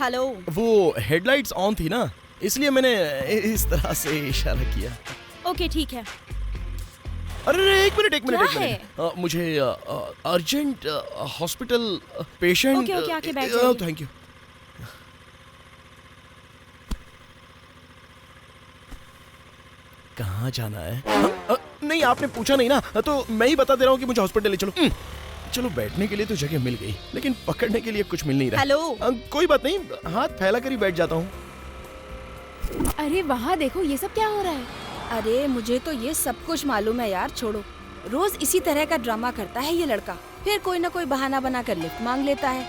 Hello. वो headlights on थी ना, इसलिए मैंने इस तरह से इशारा किया। ओके ठीक है। अरे एक मिनट क्या है? मुझे अर्जेंट हॉस्पिटल पेशेंट। ओके, आके बैठ जाइए। Thank you. कहाँ जाना है? नहीं आपने पूछा नहीं ना, तो मैं ही बता दे रहा हूँ कि मुझे हॉस्पिटल ले चलो। चलो बैठने के लिए तो जगह मिल गई, लेकिन पकड़ने के लिए कुछ मिल नहीं रहा। हेलो। कोई बात नहीं, हाथ फैला कर ही बैठ जाता हूँ। अरे वहाँ देखो, ये सब क्या हो रहा है? अरे मुझे तो ये सब कुछ मालूम है यार, छोड़ो। रोज इसी तरह का ड्रामा करता है ये लड़का, फिर कोई ना कोई बहाना बना कर लिफ्ट मांग लेता है।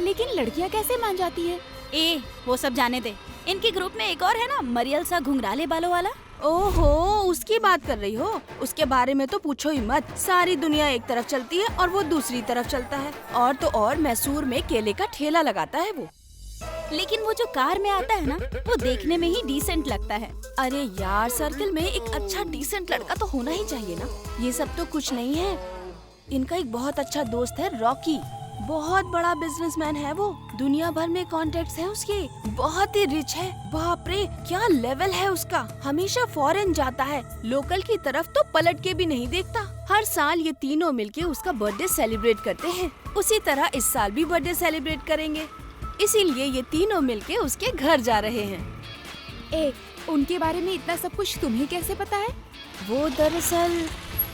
लेकिन लड़कियाँ कैसे मान जाती है? ए वो सब जाने दे। इनके ग्रुप में एक और है ना, मरियल सा घुंघराले बालों वाला। ओहो, उसकी बात कर रही हो? उसके बारे में तो पूछो ही मत। सारी दुनिया एक तरफ चलती है और वो दूसरी तरफ चलता है। और तो और मैसूर में केले का ठेला लगाता है वो। लेकिन वो जो कार में आता है ना, वो देखने में ही डिसेंट लगता है। अरे यार, सर्कल में एक अच्छा डिसेंट लड़का तो होना ही चाहिए ना। ये सब तो कुछ नहीं है। इनका एक बहुत अच्छा दोस्त है रॉकी, बहुत बड़ा बिजनेसमैन है वो। दुनिया भर में कॉन्टेक्ट्स हैं उसके, बहुत ही रिच है। बाप रे क्या लेवल है उसका। हमेशा फॉरेन जाता है, लोकल की तरफ तो पलट के भी नहीं देखता। हर साल ये तीनों मिलके उसका बर्थडे सेलिब्रेट करते हैं। उसी तरह इस साल भी बर्थडे सेलिब्रेट करेंगे, इसीलिए ये तीनों मिलके उसके घर जा रहे हैं। उनके बारे में इतना सब कुछ तुम्हें कैसे पता है? वो दरअसल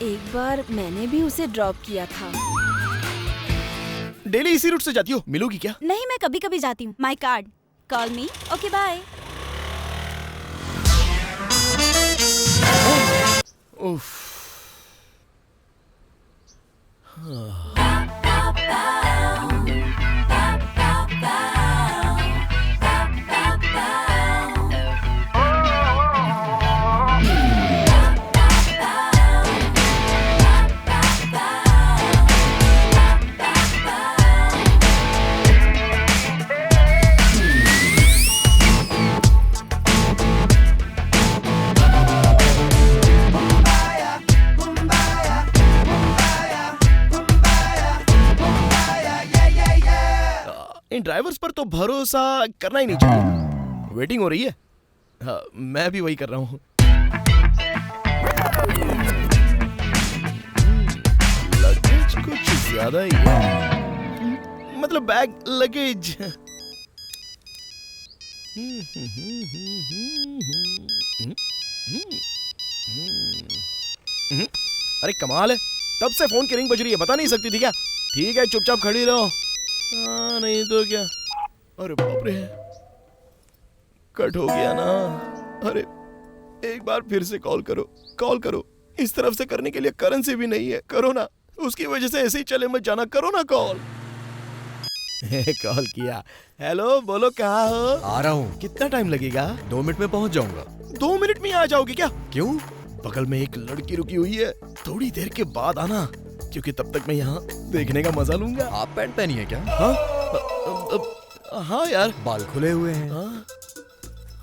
एक बार मैंने भी उसे ड्रॉप किया था। डेली इसी रूट से जाती हो, मिलोगी क्या? नहीं, मैं कभी कभी जाती हूँ। My card, call me. Okay bye. उफ। इन ड्राइवर्स पर तो भरोसा करना ही नहीं चाहिए। वेटिंग हो रही है। हाँ, मैं भी वही कर रहा हूँ। लगेज कुछ ज्यादा ही है, मतलब बैग लगेज। अरे कमाल है, तब से फोन की रिंग बज रही है, बता नहीं सकती थी क्या? ठीक है चुपचाप खड़ी रहो। नहीं तो क्या। अरे बाप रे, कट हो गया ना। अरे एक बार फिर से कॉल करो। इस तरफ से करने के लिए करेंसी भी नहीं है। करो ना, उसकी वजह से ऐसे ही चले मत जाना। करो ना कॉल। कॉल किया। हेलो बोलो, कहाँ हो? आ रहा हूँ। कितना टाइम लगेगा? 2 मिनट में पहुँच जाऊंगा। 2 मिनट में आ जाओगे क्या? क्यों? बगल में एक लड़की रुकी हुई है, थोड़ी देर के बाद आना, क्योंकि तब तक मैं यहाँ देखने का मजा लूंगा। आप पैंट पहनी है क्या? हाँ यार। बाल खुले हुए हैं।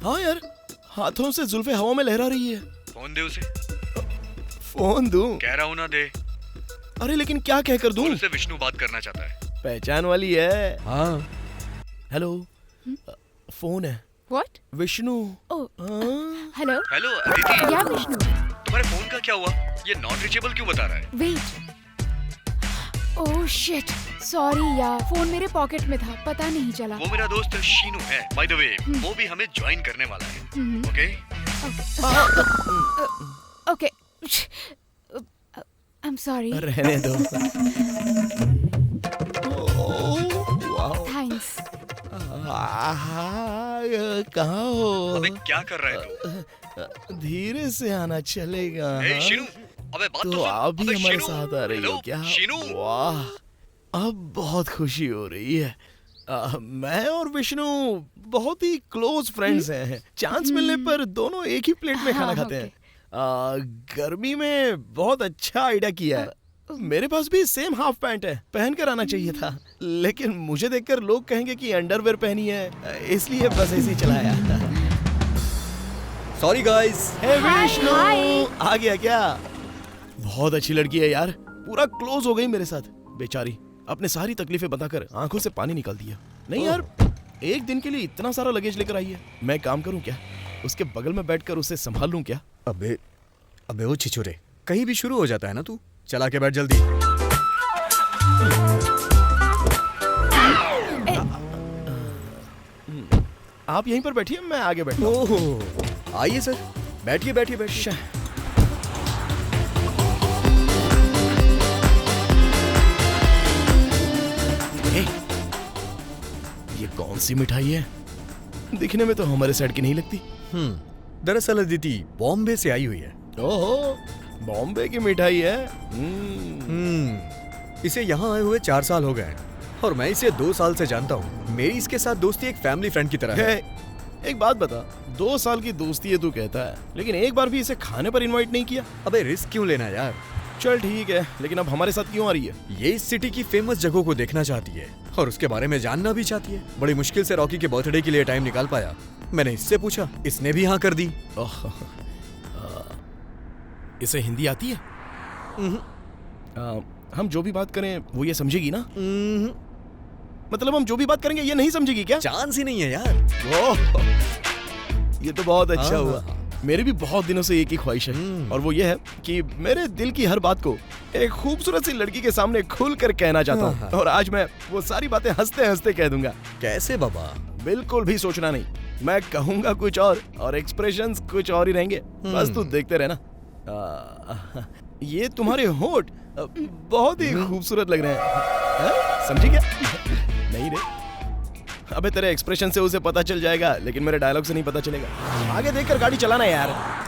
हाँ यार, हाथों से जुल्फे हवा में लहरा रही है। फोन दे उसे। फोन दूं? कह रहा हूँ ना दे। अरे लेकिन क्या कहकर दूं? उससे विष्णु बात करना चाहता है। पहचान वाली है। हाँ। हेलो, फोन है। What? Vishnu. Hello. Hello Aditi. या विष्णु। तुम्हारे फोन का क्या हुआ? ये नॉट रीचेबल क्यों बता रहा है? वेट। ओह शिट, सॉरी यार, फोन मेरे पॉकेट में था, पता नहीं चला। वो मेरा दोस्त शीनू है, बाय द वे। वो भी हमें ज्वाइन करने वाला है। Okay? Okay. I am sorry. रहने दो। थैंक्स। कहाँ हो? अबे क्या कर रहा है तू? धीरे से आना चलेगा। ए शीनू, अबे बात तो तो सुन। आप भी अबे हमारे शीनू, साथ आ रही हो हेलो, क्या? शीनू। वाह, अब बहुत खुशी हो रही है। मैं और विष्णु बहुत ही क्लोज फ्रेंड्स हैं। चांस मिलने पर दोनों एक ही प्लेट में खाना खाते हैं। गर्मी में बहुत अच्छा आइडिया किया है। मेरे पास भी सेम हाफ पैंट है, पहन कर आना चाहिए था, लेकिन मुझे देखकर लोग कहेंगे कि अंडरवेयर पहनी है, इसलिए बस ऐसे ही चलाया। Sorry guys. हे विष्णु, आ गया क्या? बहुत अच्छी लड़की है यार, पूरा क्लोज हो गई मेरे साथ। बेचारी अपने सारी तकलीफें बताकर आंखों से पानी निकाल दिया। नहीं यार, एक दिन के लिए इतना सारा लगेज लेकर आई है। मैं काम करूं क्या? उसके बगल में बैठकर उसे संभाल लूं क्या? अबे अबे वो छिछोरे, कहीं भी शुरू हो जाता है ना तू। चला के बैठ जल्दी। आप यहीं पर बैठिए, मैं आगे बैठता हूं। ओह आइए सर, बैठिए बैठिए बैठिए। ए, ये कौन सी मिठाई है? दिखने में तो हमारे साइड की नहीं लगती। दरअसल अदिति बॉम्बे से आई हुई है। ओहो, बॉम्बे की मिठाई है। इसे यहाँ आए हुए 4 साल हो गए हैं और मैं इसे 2 साल से जानता हूँ। मेरी इसके साथ दोस्ती एक फैमिली फ्रेंड की तरह है। एक बात बता, 2 साल की दोस्ती है तू कहता है, लेकिन एक बार भी इसे खाने पर इनवाइट नहीं किया। अबे रिस्क क्यों लेना यार। चल ठीक है, लेकिन अब हमारे साथ क्यों आ रही है? ये इस सिटी की फेमस जगहों को देखना चाहती है और उसके बारे में जानना भी चाहती है। बड़ी मुश्किल से रॉकी के बर्थडे के लिए टाइम निकाल पाया। मैंने इससे पूछा, इसने भी हाँ कर दी। इसे हिंदी आती है? हम जो भी बात करें वो ये समझेगी ना? मतलब हम जो भी बात करेंगे ये नहीं समझेगी क्या? चांस ही नहीं है यार। ओह, ये तो बहुत अच्छा हाँ। हुआ। मेरी भी बहुत दिनों से एक ही ख्वाहिश है और वो ये है कि मेरे दिल की हर बात को एक खूबसूरत सी लड़की के सामने खुल कर कहना चाहता हूँ। और आज मैं वो सारी बातें हंसते हंसते कह दूंगा। कैसे बाबा? बिल्कुल भी सोचना नहीं, मैं कहूंगा कुछ और एक्सप्रेशंस कुछ और ही रहेंगे। बस तू देखते रहना। ये तुम्हारे होंठ बहुत ही खूबसूरत लग रहे हैं। समझी क्या? नहीं रे, अबे तेरे एक्सप्रेशन से उसे पता चल जाएगा, लेकिन मेरे डायलॉग से नहीं पता चलेगा। आगे देखकर गाड़ी चलाना यार।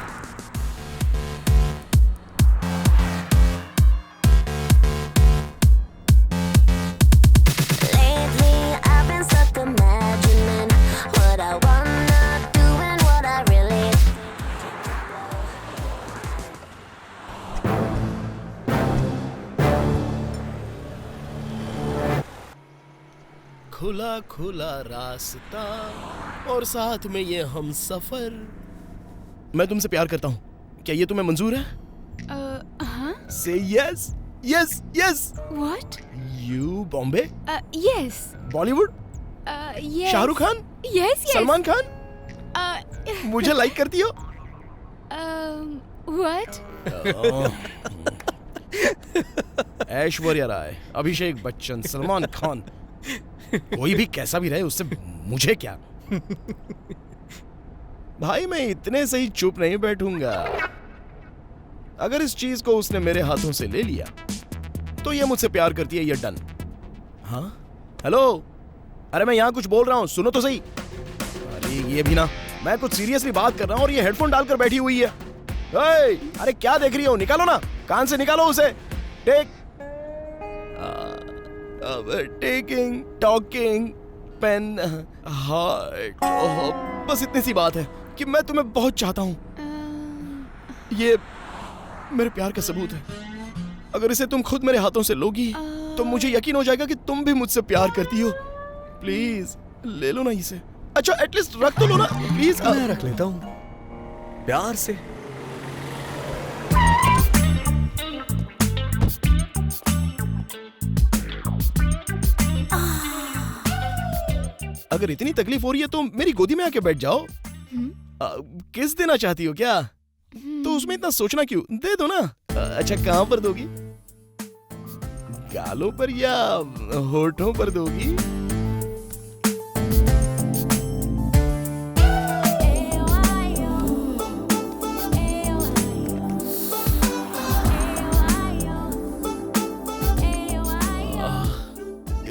खुला खुला रास्ता और साथ में ये हम सफर। मैं तुमसे प्यार करता हूँ, क्या ये तुम्हें मंजूर है? हाँ? Say yes, yes, yes. What? You Bombay? Yes. Bollywood? Yes. Shahrukh Khan? Yes, yes. Salman Khan? मुझे लाइक करती हो? What? ऐश्वर्या राय, अभिषेक बच्चन, सलमान खान, कोई भी कैसा भी रहे उससे मुझे क्या। भाई मैं इतने सही चुप नहीं बैठूंगा। अगर इस चीज को उसने मेरे हाथों से ले लिया तो ये मुझसे प्यार करती है, ये डन। हाँ हेलो, अरे मैं यहाँ कुछ बोल रहा हूँ, सुनो तो सही। अरे ये भी ना, मैं कुछ सीरियसली बात कर रहा हूँ और ये हेडफोन डालकर बैठी हुई है। अरे क्या देख रही हो, निकालो ना, कान से निकालो उसे। Take taking talking pain heart. बस इतनी सी बात है कि मैं तुम्हें बहुत चाहता हूँ। ये मेरे प्यार का सबूत है। अगर इसे तुम खुद मेरे हाथों से लोगी तो मुझे यकीन हो जाएगा कि तुम भी मुझसे प्यार करती हो। प्लीज ले लो ना इसे। अच्छा एटलीस्ट रख तो लो ना प्लीज। मैं रख लेता हूँ प्यार से। अगर इतनी तकलीफ हो रही है तो मेरी गोदी में आके बैठ जाओ। किस देना चाहती हो क्या? तो उसमें इतना सोचना क्यों, दे दो ना। अच्छा कहाँ पर दोगी, गालों पर या होठों पर दोगी?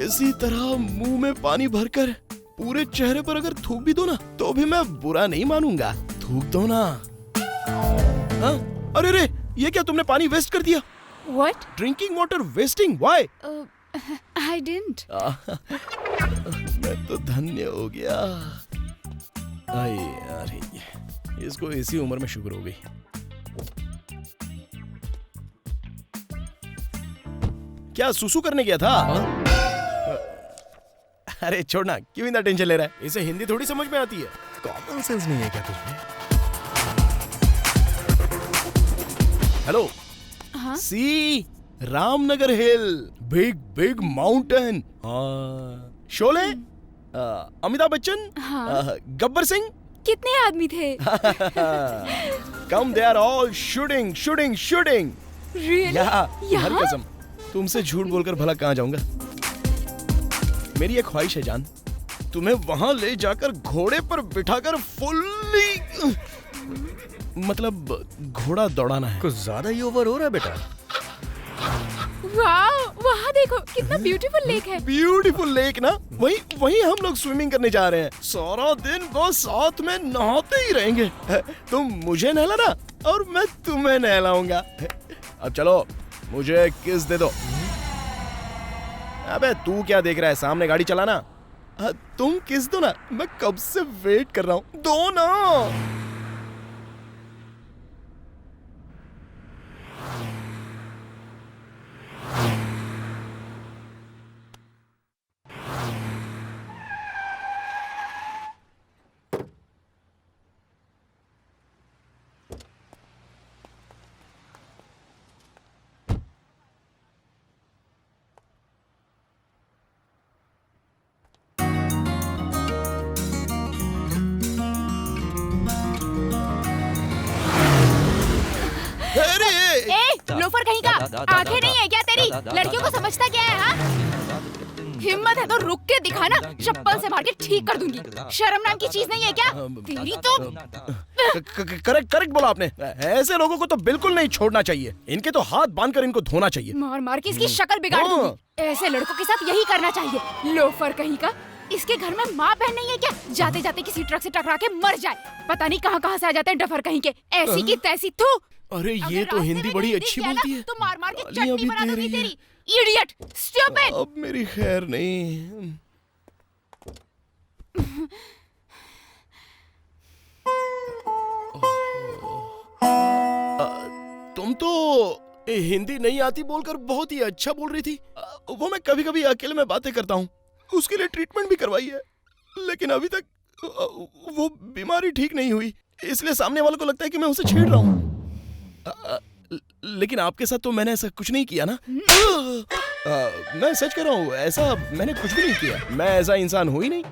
इसी तरह मुंह में पानी भरकर पूरे चेहरे पर अगर थूक भी दो ना तो भी मैं बुरा नहीं मानूंगा। थूक दो ना। हाँ? अरे रे, ये क्या तुमने पानी वेस्ट कर दिया? What? Drinking water wasting, why? I didn't. मैं तो धन्य हो गया। अरे यार, इसको इसी उम्र में शुगर हो गई। क्या सुसु करने गया था? अरे छोड़ना, क्यों इतना टेंशन ले रहा है? इसे हिंदी थोड़ी समझ में आती है। कॉमन सेंस नहीं है क्या तुझमें? हेलो। हाँ? See Ramnagar hill, big big mountain. Sholay, Amitabh Bachchan, हाँ। गब्बर सिंह। कितने आदमी थे? Come, they are all shooting shooting shooting. Really? हर यहाँ? कसम, तुमसे झूठ बोलकर भला कहाँ जाऊंगा। मेरी एक ख्वाहिश है जान, तुम्हें वहां ले जाकर घोड़े पर बिठाकर फुल्ली, मतलब घोड़ा दौड़ाना है। कुछ ज्यादा ही ओवर हो रहा है बेटा। वाह, वहाँ देखो कितना ब्यूटीफुल लेक है। ब्यूटीफुल लेक ना, वही हम लोग स्विमिंग करने जा रहे हैं। सारा दिन बस साथ में नहाते ही रहेंगे। तुम मुझे नहलाना और मैं तुम्हें नहलाऊंगा। अब चलो, मुझे किस दे दो। अबे तू क्या देख रहा है, सामने गाड़ी चलाना। तुम किस दो ना, मैं कब से वेट कर रहा हूँ, दो ना। ए, लोफर कहीं का, आंखें नहीं है क्या तेरी? लड़कियों को समझता क्या है? हाँ? हिम्मत है तो रुक के दिखाना, चप्पल से मार के ठीक कर दूंगी। शर्म नाम की चीज नहीं है क्या तेरी? तो करेक्ट बोला आपने। ऐसे लोगों को तो बिल्कुल नहीं छोड़ना चाहिए। इनके तो हाथ बांधकर इनको धोना चाहिए। मार मार के इसकी शक्ल बिगाड़ दूंगी। ऐसे लड़कों के साथ यही करना चाहिए। लोफर कहीं का, इसके घर में माँ बहन नहीं है क्या? जाते जाते किसी ट्रक से टकरा के मर जाए। पता नहीं कहाँ से आ जाते हैं डफर कहीं के। ऐसी की तैसी। थू। अरे ये तो हिंदी बड़ी अच्छी बोलती है। तो मार मार के गालियाँ चटनी भी बना दे दूंगी रही है। तेरी। Idiot, stupid. अब मेरी खैर नहीं। तुम तो हिंदी नहीं आती बोलकर बहुत ही अच्छा बोल रही थी। वो मैं कभी कभी अकेले में बातें करता हूँ, उसके लिए ट्रीटमेंट भी करवाई है, लेकिन अभी तक वो बीमारी ठीक नहीं हुई। इसलिए सामने वालों को लगता है कि मैं उसे छेड़ रहा हूँ। लेकिन आपके साथ तो मैंने ऐसा कुछ नहीं किया ना। मैं सच कह रहा हूँ, ऐसा मैंने कुछ भी नहीं किया। मैं ऐसा इंसान हूँ ही नहीं।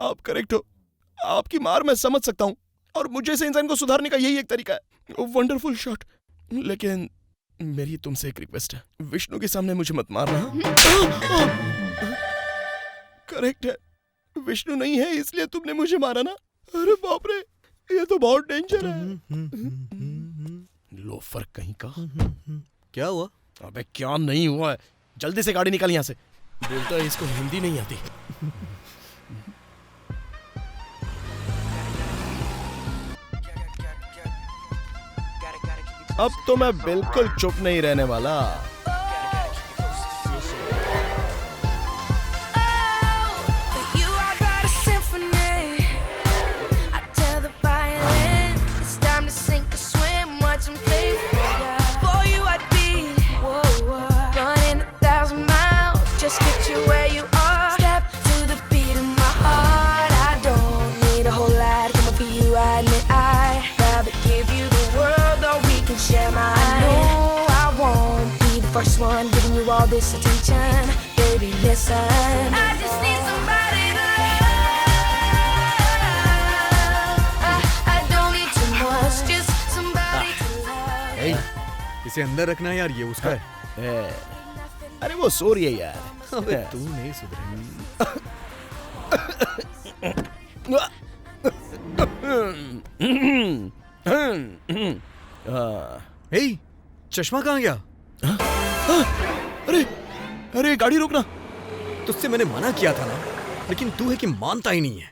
आप करेक्ट हो। आपकी मार मैं समझ सकता हूँ, और मुझे से इंसान को सुधारने का यही एक तरीका है। Wonderful shot. लेकिन मेरी तुमसे एक रिक्वेस्ट है, विष्णु के सामने मुझे मत मारना। करेक्ट है, विष्णु नहीं है इसलिए तुमने मुझे मारा ना। अरे बाप रे, ये तो बहुत डेंजर है। लोफर कहीं का। क्या हुआ? अबे क्या नहीं हुआ है, जल्दी से गाड़ी निकाल यहाँ से। बोलता है इसको हिंदी नहीं आती। अब तो मैं बिल्कुल चुप नहीं रहने वाला। First one giving you all this attention, baby, listen. I just need somebody to love. I don't need too much, just somebody to love. Hey, इसे अंदर रखना है यार, ये उसका है। अरे वो सो रही है यार। अबे तू नहीं सुधरेगी। हे, चश्मा कहाँ गया? अरे अरे गाड़ी रोकना। तुझसे मैंने मना किया था ना, लेकिन तू है कि मानता ही नहीं है।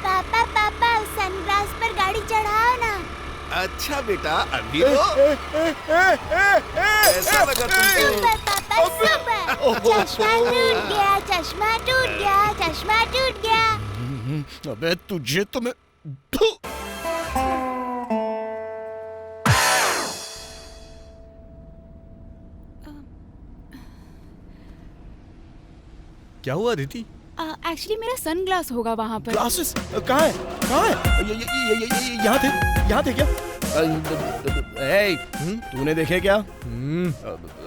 पापा पापा सनग्लास पर गाड़ी चढ़ाओ ना। अच्छा बेटा, अभी तो ऐसा लगा तुमको। सुपर पापा सुपर। चश्मा टूट गया, चश्मा टूट गया, चश्मा टूट गया। अबे तुझे तो मैं। क्या हुआ अदिति? एक्चुअली मेरा सनग्लास होगा वहाँ पर। ग्लासेस कहाँ है? कहाँ है? यहाँ थे क्या? ए, तूने देखे क्या?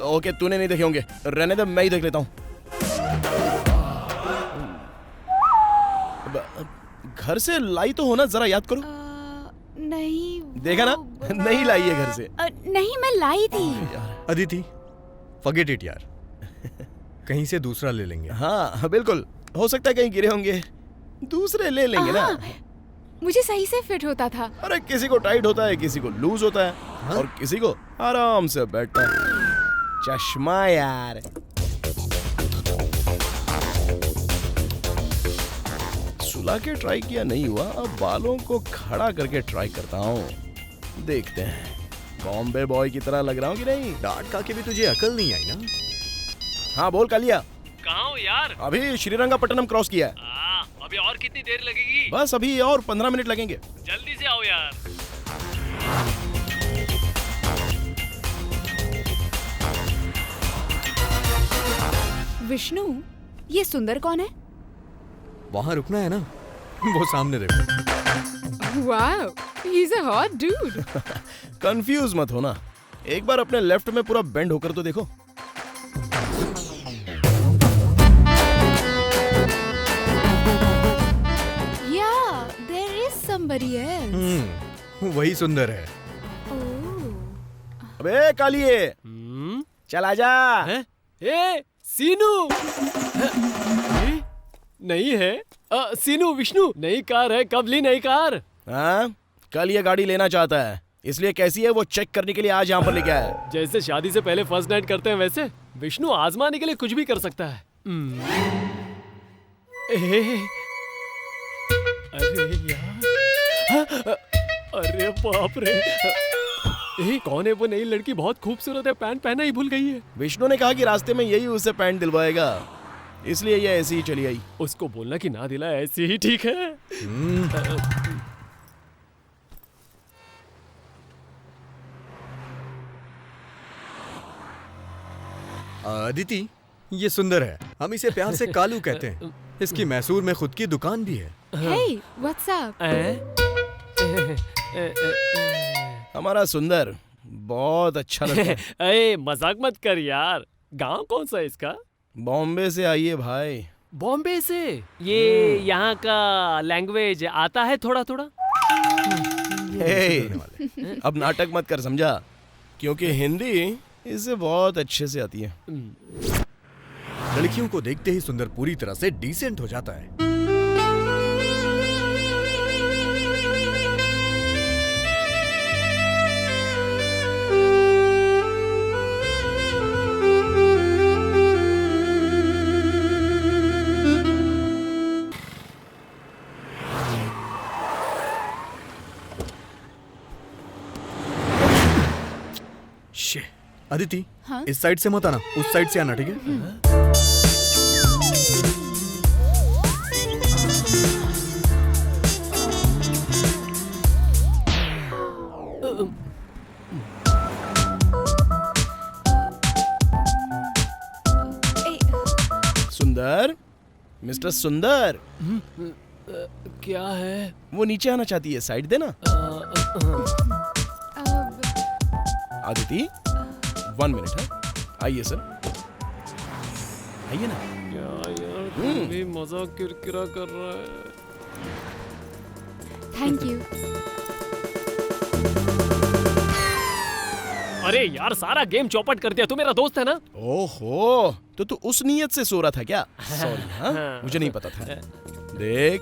ओके, तूने नहीं देखे होंगे, रहने दे, मैं ही देख लेता हूँ। घर से लाई तो हो ना, जरा याद करो। नहीं, देखा ना, नहीं लाई है घर से। नहीं, मैं लाई थी। अदिति, फॉरगेट इट यार, कहीं से दूसरा ले लेंगे। हाँ बिल्कुल, हो सकता है कहीं गिरे होंगे, दूसरे ले लेंगे ना। मुझे सही से फिट होता था। अरे किसी को टाइट होता है, किसी को लूज होता है, हाँ? और किसी को आराम से बैठता है। चश्मा यार, सुला के ट्राई किया नहीं हुआ, अब बालों को खड़ा करके ट्राई करता हूँ, देखते हैं बॉम्बे बॉय की तरह लग रहा हूँ कि नहीं। डांट खा के भी तुझे अकल नहीं आई ना? हाँ बोल कालिया। कहाँ हो यार? अभी श्रीरंगपट्टनम क्रॉस किया है। अभी और कितनी देर लगेगी? बस अभी और 15 मिनट लगेंगे। जल्दी से आओ यार। विष्णु, ये सुंदर कौन है? वहाँ रुकना है ना, वो सामने देखो। Wow, he is a hot dude. Confuse मत होना, एक बार अपने लेफ्ट में पूरा बेंड होकर तो देखो। Yeah, there is somebody else. वही सुंदर है। अबे कालिए, चल आजा। ए सीनू। नहीं है। सीनू, विष्णु, नई कार है, कब ली नई कार? हाँ, कल ये गाड़ी लेना चाहता है, इसलिए कैसी है वो चेक करने के लिए आज यहाँ पर लेके आया है। जैसे शादी से पहले फर्स्ट नाइट करते हैं वैसे विष्णु आजमाने के लिए कुछ भी कर सकता है। अरे यार, अरे बाप रे, कौन है वो नई लड़की? बहुत खूबसूरत है, पैंट पहना ही भूल गई है। विष्णु ने कहा कि रास्ते में यही उससे पैंट दिलवाएगा, इसलिए ये ऐसी ही चली आई। उसको बोलना कि ना दिला, ऐसी ही ठीक है। अदिति, ये सुंदर है, हम इसे प्यार से कालू कहते हैं। इसकी मैसूर में खुद की दुकान भी है। Hey, what's up? हमारा सुंदर बहुत अच्छा लगता है। अरे मजाक मत कर यार, गांव कौन सा है इसका? बॉम्बे से आई है भाई। बॉम्बे से? ये यहाँ का लैंग्वेज आता है थोड़ा थोड़ा? अब नाटक मत कर, समझा? क्योंकि हिंदी इसे बहुत अच्छे से आती है। लड़कियों को देखते ही सुंदर पूरी तरह से डिसेंट हो जाता है। अदिति, हाँ? इस साइड से मत आना, उस साइड से आना, ठीक है? सुंदर, मिस्टर सुंदर। क्या है? वो नीचे आना चाहती है, साइड देना। आदिति, 1 मिनट है, आइए सर, आइए ना। क्या यार, तुम भी मजाक किरकिरा कर रहा है। Thank you. अरे यार, सारा गेम चौपट कर दिया। तू मेरा दोस्त है ना? ओहो, तो तू उस नीयत से सो रहा था क्या? सॉरी, हाँ, मुझे नहीं पता था। देख,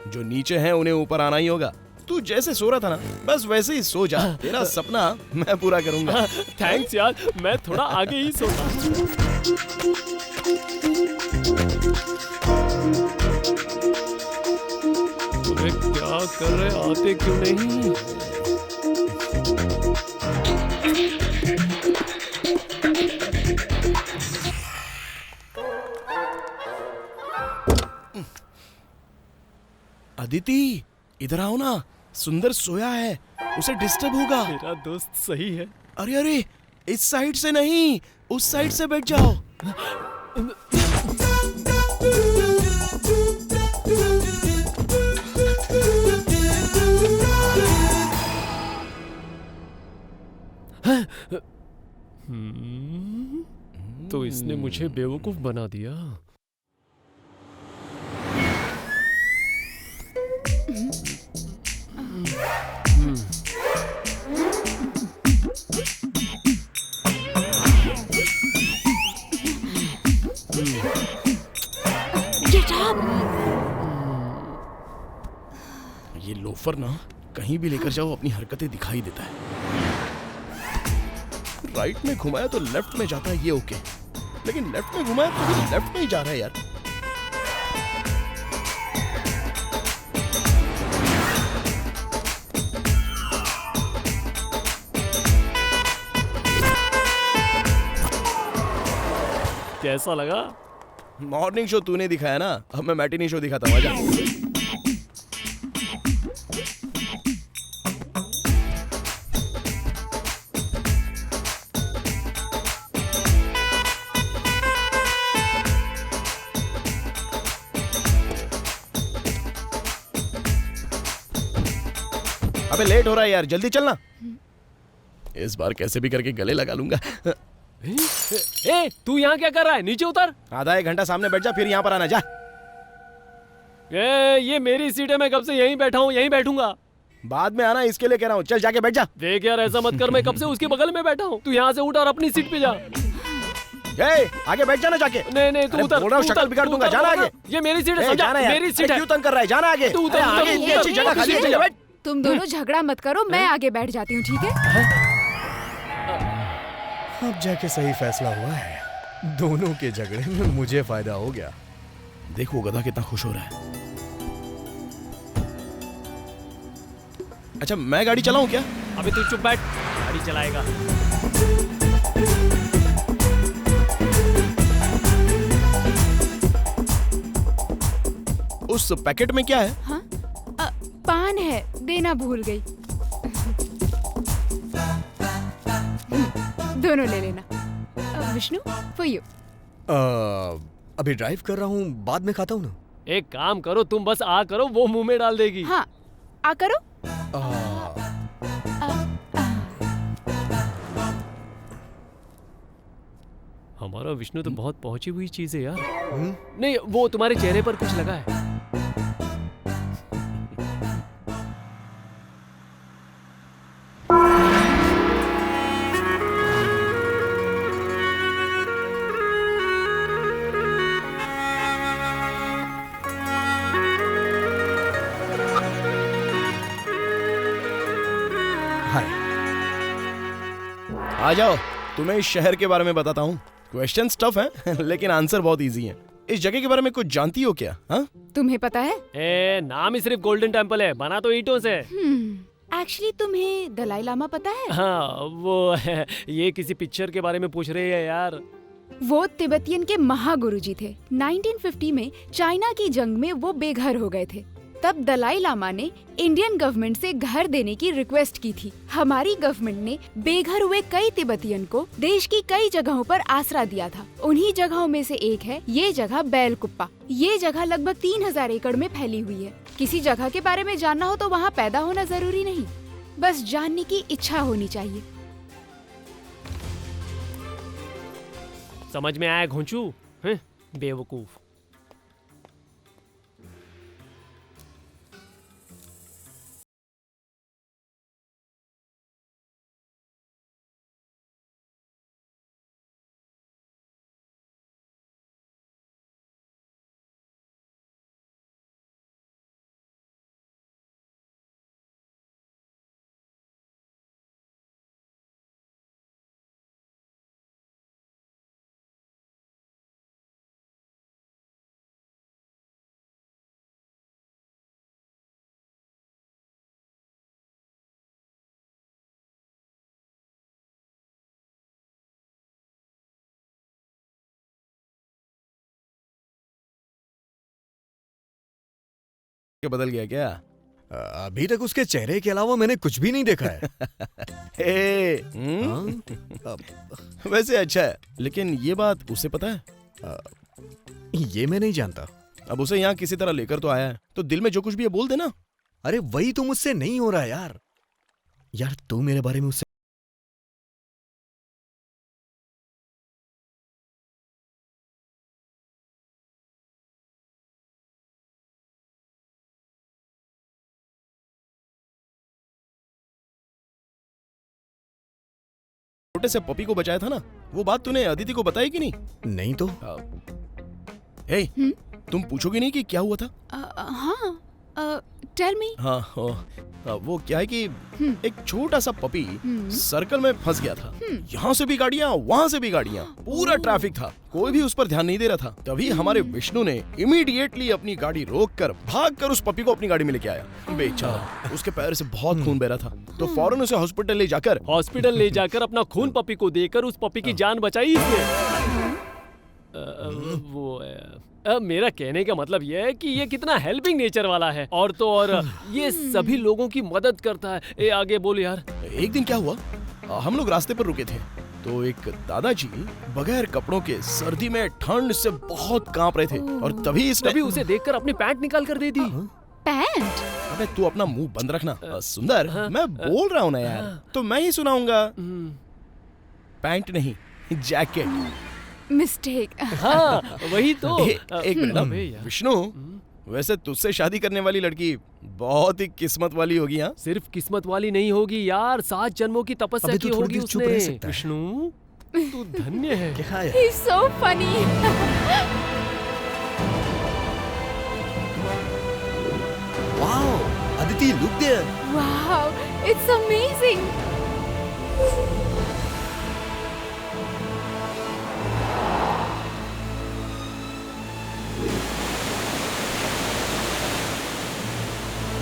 जो नीचे हैं उन्हें ऊपर आना ही होगा। तू जैसे सो रहा था ना, बस वैसे ही सो जा, तेरा सपना मैं पूरा करूंगा। थैंक्स यार, मैं थोड़ा आगे ही सोता। अरे क्या कर रहे, आते क्यों नहीं? अदिति, इधर आओ ना, सुंदर सोया है, उसे डिस्टर्ब होगा। मेरा दोस्त सही है। अरे अरे, इस साइड से नहीं, उस साइड से बैठ जाओ। तो इसने मुझे बेवकूफ बना दिया। ये लोफर ना कहीं भी लेकर जाओ अपनी हरकतें दिखाई देता है। राइट में घुमाया तो लेफ्ट में जाता है, ये ओके, लेकिन लेफ्ट में घुमाया तो भी लेफ्ट में ही जा रहा है यार। कैसा लगा? मॉर्निंग शो तूने दिखाया ना, अब मैं मैटिनी शो दिखाता हूँ, आजा। अबे लेट हो रहा है यार, जल्दी चलना। इस बार कैसे भी करके गले लगा लूंगा। ए, तू यहाँ क्या कर रहा है? नीचे उतर। आधा एक घंटा सामने बैठ जा, फिर यहाँ पर आना, जा। ये मेरी सीट है, मैं कब से यहीं बैठा हूँ, यहीं बैठूंगा। बाद में आना, इसके लिए कह रहा हूँ, चल जाके बैठ जा। देख यार, ऐसा मत कर, मैं कब से उसके बगल में बैठा हूँ। तू यहाँ से उठ और अपनी सीट पे जा। आगे बैठ जाना जाके। नहीं तू उतर, शक्ल बिगाड़ दूंगा, जाना आगे। ये मेरी सीट है, समझा? मेरी सीट है। क्यों तंग कर रहा है? जाना आगे। तू उतर, आगे इतनी अच्छी जगह खाली है, बैठ। तुम दोनों झगड़ा मत करो, मैं आगे बैठ जाती हूँ, ठीक है? अब जाके सही फैसला हुआ है। दोनों के झगड़े में मुझे फायदा हो गया। देखो गधा कितना खुश हो रहा है। अच्छा मैं गाड़ी चलाऊं क्या? अबे तू चुप बैठ, गाड़ी चलाएगा। उस पैकेट में क्या है? हाँ? पान है, देना भूल गई। दोनों ले लेना। Vishnu, for you। अभी ड्राइव कर रहा हूँ, बाद में खाता हूँ ना। एक काम करो, तुम बस आ करो, वो मुंह में डाल देगी। हाँ, आ करो। हमारा विष्णु तो बहुत पहुंची हुई चीज है यार। नहीं, वो तुम्हारे चेहरे पर कुछ लगा है। आ जाओ, तुम्हें इस शहर के बारे में बताता हूँ। क्वेश्चन टफ है लेकिन आंसर बहुत इजी है। इस जगह के बारे में कुछ जानती हो क्या? हाँ? तुम्हें पता है? नाम ही सिर्फ गोल्डन टेम्पल है, बना तो ईंटों से। एक्चुअली तुम्हें दलाई लामा पता है? हाँ, वो ये किसी पिक्चर के बारे में पूछ रही है यार। वो तिब्बतियन के महागुरुजी थे। 1950 में चाइना की जंग में वो बेघर हो गए थे। तब दलाई लामा ने इंडियन गवर्नमेंट से घर देने की रिक्वेस्ट की थी। हमारी गवर्नमेंट ने बेघर हुए कई तिब्बतियन को देश की कई जगहों पर आसरा दिया था। उन्हीं जगहों में से एक है ये जगह बैलकुप्पा। ये जगह लगभग 3000 एकड़ में फैली हुई है। किसी जगह के बारे में जानना हो तो वहाँ पैदा होना जरूरी नहीं, बस जानने की इच्छा होनी चाहिए। समझ में आया घोंचू? बेवकूफ। बदल गया क्या? अभी तक उसके चेहरे के अलावा मैंने कुछ भी नहीं देखा है। वैसे अच्छा है, लेकिन ये बात उसे पता है? ये मैं नहीं जानता। अब उसे यहाँ किसी तरह लेकर तो आया है, तो दिल में जो कुछ भी है बोल देना। अरे वही तो मुझसे नहीं हो रहा यार। यार तू मेरे बारे में उससे छोटे से पपी को बचाया था ना, वो बात तूने अदिति को बताई कि नहीं? नहीं तो हे, तुम पूछोगे नहीं कि क्या हुआ था? हाँ, टेल मी। हाँ, वो क्या है कि एक छोटा सा पपी सर्कल में फंस गया था। यहाँ से भी गाड़ियाँ, वहाँ से भी गाड़ियाँ, पूरा ट्रैफिक था, कोई भी उस पर ध्यान नहीं दे रहा था। तभी हमारे विष्णु ने इमीडिएटली अपनी गाड़ी रोककर भागकर उस पपी को अपनी गाड़ी में लेके आया। बेचारा, उसके पैर से बहुत खून बह रहा था, तो फौरन उसे हॉस्पिटल ले जाकर अपना खून पपी को देकर उस पपी की जान बचाई इसने। मेरा कहने का मतलब यह है कि ये कितना हेल्पिंग नेचर वाला है, और तो और ये सभी लोगों की मदद करता है। ए आगे बोल यार। एक दिन क्या हुआ, हम लोग रास्ते पर रुके थे, तो एक दादाजी बगैर कपड़ों के सर्दी में ठंड से बहुत कांप रहे थे, और तभी उसे देखकर अपनी पैंट निकाल कर दे दी। पैंट? अबे तू अपना मुंह बंद रखना। सुंदर, मैं बोल रहा हूँ ना यार, तो मैं ही सुनाऊंगा। पैंट नहीं, जैकेट। मिस्टेक। हाँ, वही तो। एक मिनट विष्णु, वैसे तुझसे शादी करने वाली लड़की बहुत ही किस्मत वाली होगी। हाँ, सिर्फ किस्मत वाली नहीं होगी यार, 7 जन्मों की तपस्या की होगी उसने। विष्णु, तू धन्य है। क्या है? He's so funny. Wow, Aditi, look there. Wow, it's amazing.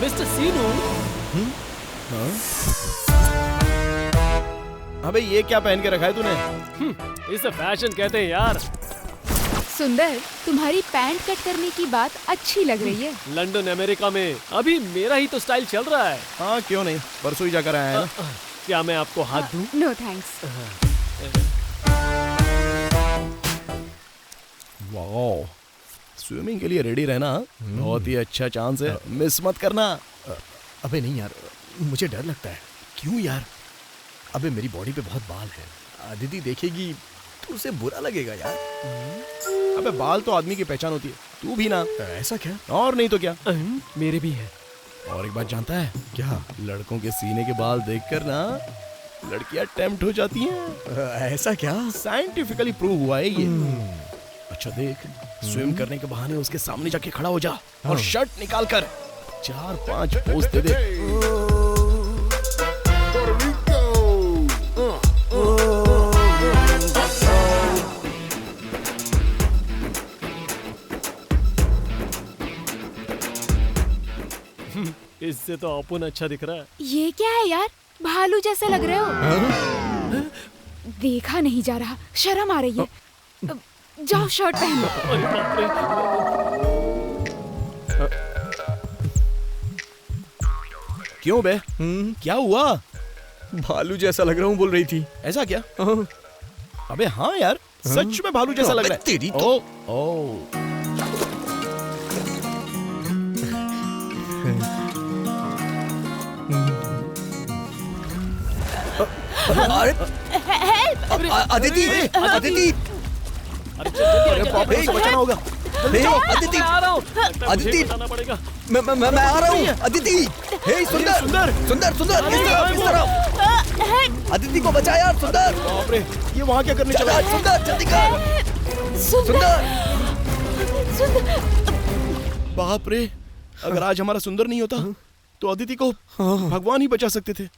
Mister Seenu. अबे ये क्या पहन के रखा है तूने? इसे फैशन कहते हैं यार। सुंदर, तुम्हारी पैंट कट करने की बात अच्छी लग रही है। लंदन अमेरिका में अभी मेरा ही तो स्टाइल चल रहा है। हाँ, क्यों नहीं, परसों ही जाकर आया है ना। क्या मैं आपको हाथ दूं? No thanks. वाओ, स्विमिंग के लिए रेडी रहना बहुत ही अच्छा चांस है, मिस मत करना। अबे नहीं यार, मुझे डर लगता है। क्यों यार? अबे मेरी बॉडी पे बहुत बाल है, अदिति देखेगी तो उसे बुरा लगेगा यार। अबे बाल तो आदमी की पहचान होती है, तू भी ना। ऐसा क्या? और नहीं तो क्या। मेरे भी है। और एक बात जानता है क्या? लड़कों के सीने के बाल देखकर ना लड़कियां टेम्प्ट हो जाती हैं। ऐसा क्या? साइंटिफिकली प्रूव हुआ है ये। अच्छा देख, स्विम करने के बहाने उसके सामने जाके खड़ा हो जा और शर्ट निकाल कर 4-5 पोज दे दे। इससे तो अपन अच्छा दिख रहा है। ये क्या है यार, भालू जैसे लग रहे हो। देखा नहीं जा रहा, शर्म आ रही है। जाओ शर्ट पहन लो। अरे बाप रे। क्यों बे, क्या हुआ? भालू जैसा लग रहा हूँ बोल रही थी। ऐसा क्या? अबे हाँ यार, सच में भालू जैसा लग रहा है। तेरी तो। ओ अरे अदिति, अदिति, अरे बाप रे, उसे बचाना होगा। अदिति, आ रहा हूँ। अदिति, पड़ेगा। मैं आ रहा हूँ। अदिति, हे सुंदर, सुंदर, सुंदर, इस तरफ। अदिति को बचा यार, सुंदर। बाप रे, ये वहाँ क्या करने चला? सुंदर, जल्दी कर। सुंदर, बाप रे, अगर आज हमारा सुंदर नहीं होता तो अदिति को भगवान ही बचा सकते थे।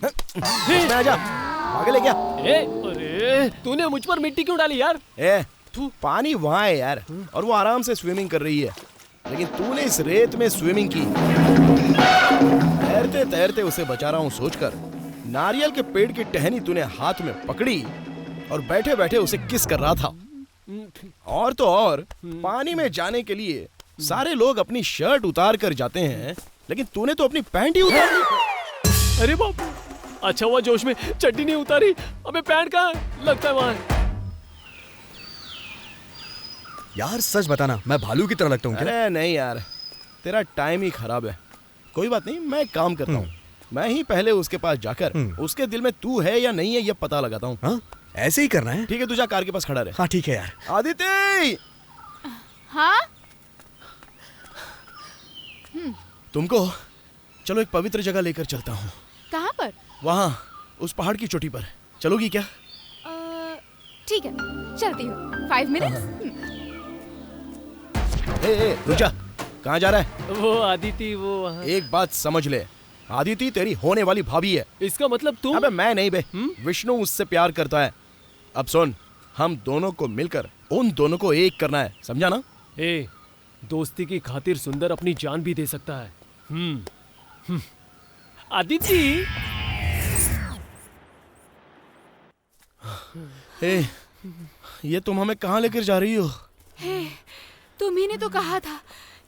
इसमें आजा, आगे ले क्या? अरे तूने मुझ पर मिट्टी क्यों डाली यार? पानी वहाँ है यार, और वो आराम से स्विमिंग कर रही है, लेकिन तूने इस रेत में स्विमिंग की। तैरते तैरते उसे बचा रहा हूँ सोचकर। नारियल के पेड़ की टहनी तूने हाथ में पकड़ी और बैठे बैठे उसे किस कर रहा था। और तो और, पानी में जाने के लिए सारे लोग अपनी शर्ट उतार कर जाते हैं, लेकिन तूने तो अपनी पैंट ही उतार ली। अरे बाप, अच्छा हुआ जोश में चड्डी नहीं उतारी। अबे पैंट कहाँ है? लगता है वहाँ है। यार सच बताना, मैं भालू की तरह लगता हूँ क्या? अरे नहीं यार, तेरा टाइम ही खराब है। कोई बात नहीं, मैं काम करता हूँ। मैं ही पहले उसके पास जाकर उसके दिल में तू है या नहीं है ये पता लगाता हूँ। हाँ, ऐसे ही करना है। ठीक है, तू जा कार के पास खड़ा रहे। हाँ ठीक है यार। आदिति, हाँ तुमको चलो एक पवित्र जगह लेकर चलता हूँ। कहाँ पर? वहाँ उस पहाड़ की चोटी पर चलोगी क्या? ठीक है, चलती हूँ। 5 मिनट्स। ए, रुक जा, कहाँ जा रहा है? वो आदिति, वो वहाँ। एक बात समझ ले, आदिति तेरी होने वाली भाभी है। इसका मतलब तुम? अबे मैं नहीं बे, विष्णु उससे प्यार करता है। अब सुन, हम दोनों को मिलकर उन दोनों को एक करना है, समझा ना? ए, दोस्ती की खातिर सुंदर अपनी जान भी दे सकता है। आदिति, ए, ये तुम हमें कहाँ लेकर जा रही हो? तुम्ही ने तो कहा था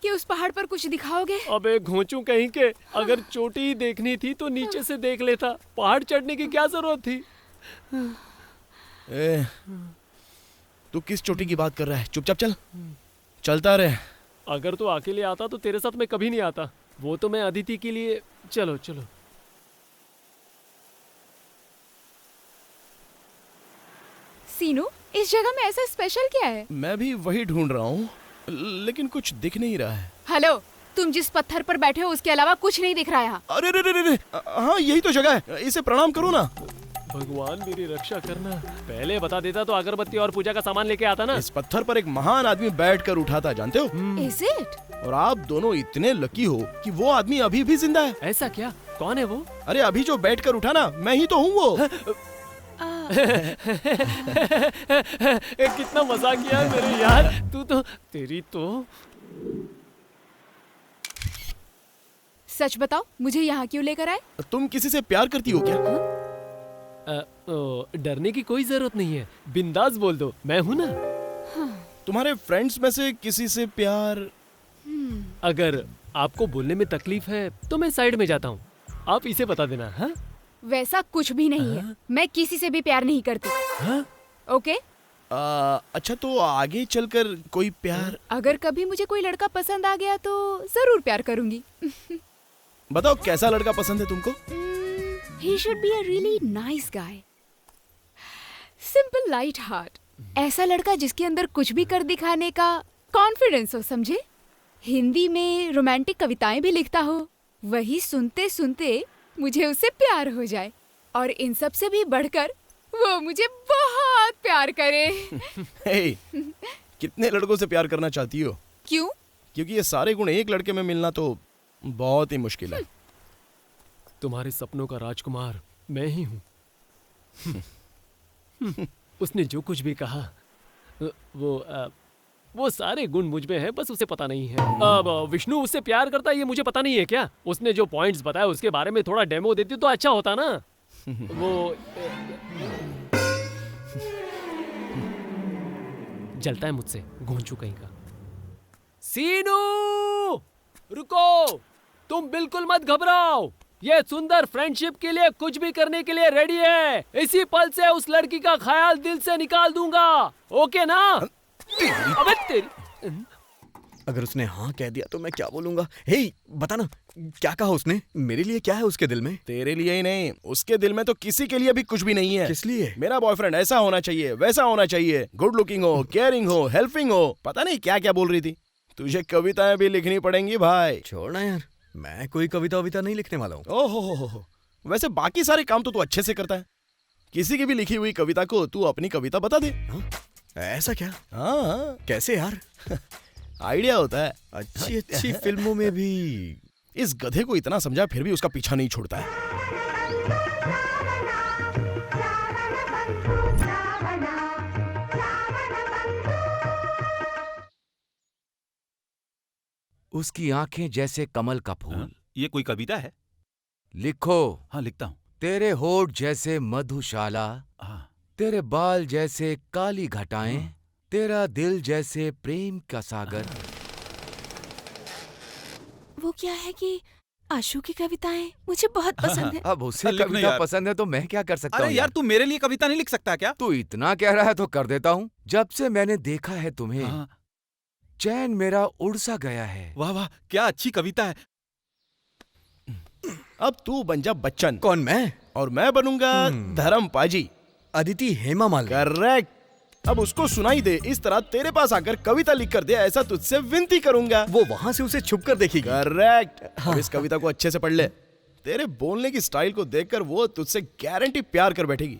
कि उस पहाड़ पर कुछ दिखाओगे। अबे घोंचू कहीं के, अगर चोटी ही देखनी थी तो नीचे से देख लेता, पहाड़ चढ़ने की क्या जरूरत थी? ए, तू किस चोटी की बात कर रहा है? चुपचाप चल, चलता रहे। अगर तू अकेले आता तो तेरे साथ मैं कभी नहीं आता। वो तो मैं अदिति के लिए। चलो चलो। सीनू, इस जगह में ऐसा स्पेशल क्या है? मैं भी वही ढूंढ रहा हूँ, लेकिन कुछ दिख नहीं रहा है। हेलो, तुम जिस पत्थर पर बैठे हो उसके अलावा कुछ नहीं दिख रहा है यहाँ। अरे रे रे रे, हाँ यही तो जगह है, इसे प्रणाम करो ना। भगवान मेरी रक्षा करना। पहले बता देता तो अगरबत्ती और पूजा का सामान लेके आता ना। इस पत्थर पर एक महान आदमी बैठकर उठा था, जानते हो? Is it? और आप दोनों इतने लकी हो कि वो आदमी अभी भी जिंदा है। ऐसा क्या? कौन है वो? अरे अभी जो बैठकर उठा ना, मैं ही तो हूँ वो। कितना मजाक किया मेरे यार। तू तो, तेरी तो। सच बताओ, मुझे यहाँ क्यों लेकर आए? तुम किसी से प्यार करती हो क्या? डरने की कोई जरूरत नहीं है, बिंदास बोल दो, मैं हूँ ना। तुम्हारे फ्रेंड्स में से किसी से प्यार? अगर आपको बोलने में तकलीफ है तो मैं साइड में जाता हूँ, आप इसे बता देना। हाँ? वैसा कुछ भी नहीं है, मैं किसी से भी प्यार नहीं करती। हाँ? ओके? अच्छा तो आगे चलकर कोई प्यार? अगर कभी मुझे कोई लड़का पसंद आ गया तो जरूर प्यार करूंगी। बताओ कैसा लड़का पसंद है तुमको? He should be a really nice guy. Simple light heart. ऐसा लड़का जिसके अंदर कुछ भी कर दिखाने का कॉन्फिडेंस हो, समझे? हिंदी में रोमांटिक कविताएं भी लिखता हो, वही सुनते सुनते मुझे उससे प्यार हो जाए, और इन सब से भी बढ़कर वो मुझे बहुत प्यार करे। hey, कितने लड़कों से प्यार करना चाहती हो? क्यों? क्योंकि ये सारे गुण एक लड़के में मिलना तो बहुत ही मुश्किल है। तुम्हारे सपनों का राजकुमार मैं ही हूँ। उसने जो कुछ भी कहा वो सारे गुण मुझ में है, बस उसे पता नहीं है। अब विष्णु उससे प्यार करता है ये मुझे पता नहीं है क्या? उसने जो पॉइंट्स बताए उसके बारे में थोड़ा डेमो देती तो अच्छा होता ना। वो जलता है मुझसे, घोंचू कहीं का। सीनू रुको, तुम बिल्कुल मत घबराओ, ये सुंदर फ्रेंडशिप के लिए कुछ भी करने के लिए रेडी है। इसी पल से उस लड़की का ख्याल दिल से निकाल दूंगा, ओके ना? अबे तेरी, अगर उसने हाँ कह दिया तो मैं क्या बोलूंगा? हे बता ना, क्या कहा उसने? मेरे लिए क्या है उसके दिल में? तेरे लिए ही नहीं, उसके दिल में तो किसी के लिए भी कुछ भी नहीं है। किस लिए? मेरा बॉयफ्रेंड ऐसा होना चाहिए, वैसा होना चाहिए, गुड लुकिंग हो, केयरिंग हो, हेल्पिंग हो, पता नहीं क्या क्या बोल रही थी। तुझे कविताएं भी लिखनी पड़ेंगी भाई। छोड़ना यार, मैं कोई कविता वविता नहीं लिखने वाला हूँ। ओहो, वैसे बाकी सारे काम तो तू अच्छे से करता है। किसी की भी लिखी हुई कविता को तू अपनी कविता बता दे। ऐसा क्या? हाँ, कैसे यार? आइडिया होता है। अच्छी अच्छी फिल्मों में भी। इस गधे को इतना समझा फिर भी उसका पीछा नहीं छोड़ता है। उसकी आंखें जैसे कमल का फूल। ये कोई कविता है? लिखो। हाँ लिखता हूँ। तेरे होठ जैसे मधुशाला, तेरे बाल जैसे काली घटाएं, तेरा दिल जैसे प्रेम का सागर। वो क्या है कि आशु की कविताएं मुझे बहुत पसंद है। अब उसे कविता पसंद है तो मैं क्या कर सकता हूँ? अरे यार तू मेरे लिए कविता नहीं लिख सकता क्या? तू इतना कह रहा है तो कर देता हूँ। जब से मैंने देखा है तुम्हें, चैन मेरा उड़ सा गया है। वाह वाह, क्या अच्छी कविता है। अब तू बन जा बच्चन। कौन, मैं? और मैं बनूंगा धर्म पाजी। अदिति हेमा मालिनी। करेक्ट। अब उसको सुनाई दे, इस तरह तेरे पास आकर कविता लिख कर दे, ऐसा तुझसे विनती करूंगा। वो वहां से उसे छुप कर देखेगी। करेक्ट। अब इस कविता को अच्छे से पढ़ ले। तेरे बोलने की स्टाइल को देखकर वो तुझसे गारंटी प्यार कर बैठेगी।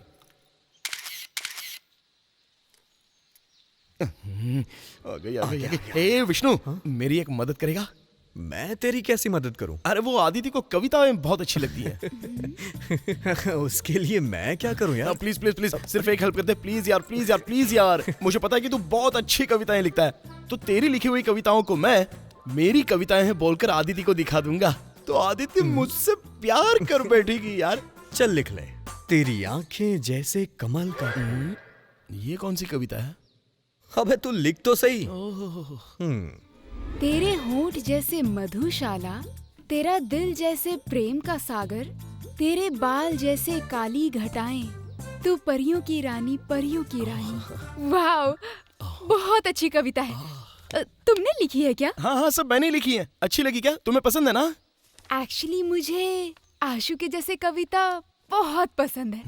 आ गई। ए विष्णु, मेरी एक मदद करेगा? मैं तेरी कैसी मदद करूं? अरे वो आदिति को कविताएं बहुत अच्छी लगती हैं। उसके लिए मैं क्या करूं यार? प्लीज प्लीज प्लीज, सिर्फ एक हेल्प कर दे प्लीज यार, प्लीज यार, प्लीज यार। मुझे पता है कि तू बहुत अच्छी कविताएं लिखता है, तो तेरी लिखी हुई कविताओं को मैं मेरी कविताएं हैं बोलकर आदिति को दिखा दूंगा, तो आदिति मुझसे प्यार कर बैठेगी यार। चल लिख ले। तेरी आंखें जैसे कमल का। ये कौन सी कविता है? अबे तू लिख तो सही। तेरे होंठ जैसे मधुशाला, तेरा दिल जैसे प्रेम का सागर, तेरे बाल जैसे काली घटाएं, तू परियों की रानी, परियों की रानी। वाह, बहुत अच्छी कविता है। तुमने लिखी है क्या? हाँ, सब मैंने लिखी है। अच्छी लगी क्या? तुम्हें पसंद है ना? एक्चुअली मुझे आशु के जैसे कविता बहुत पसंद है।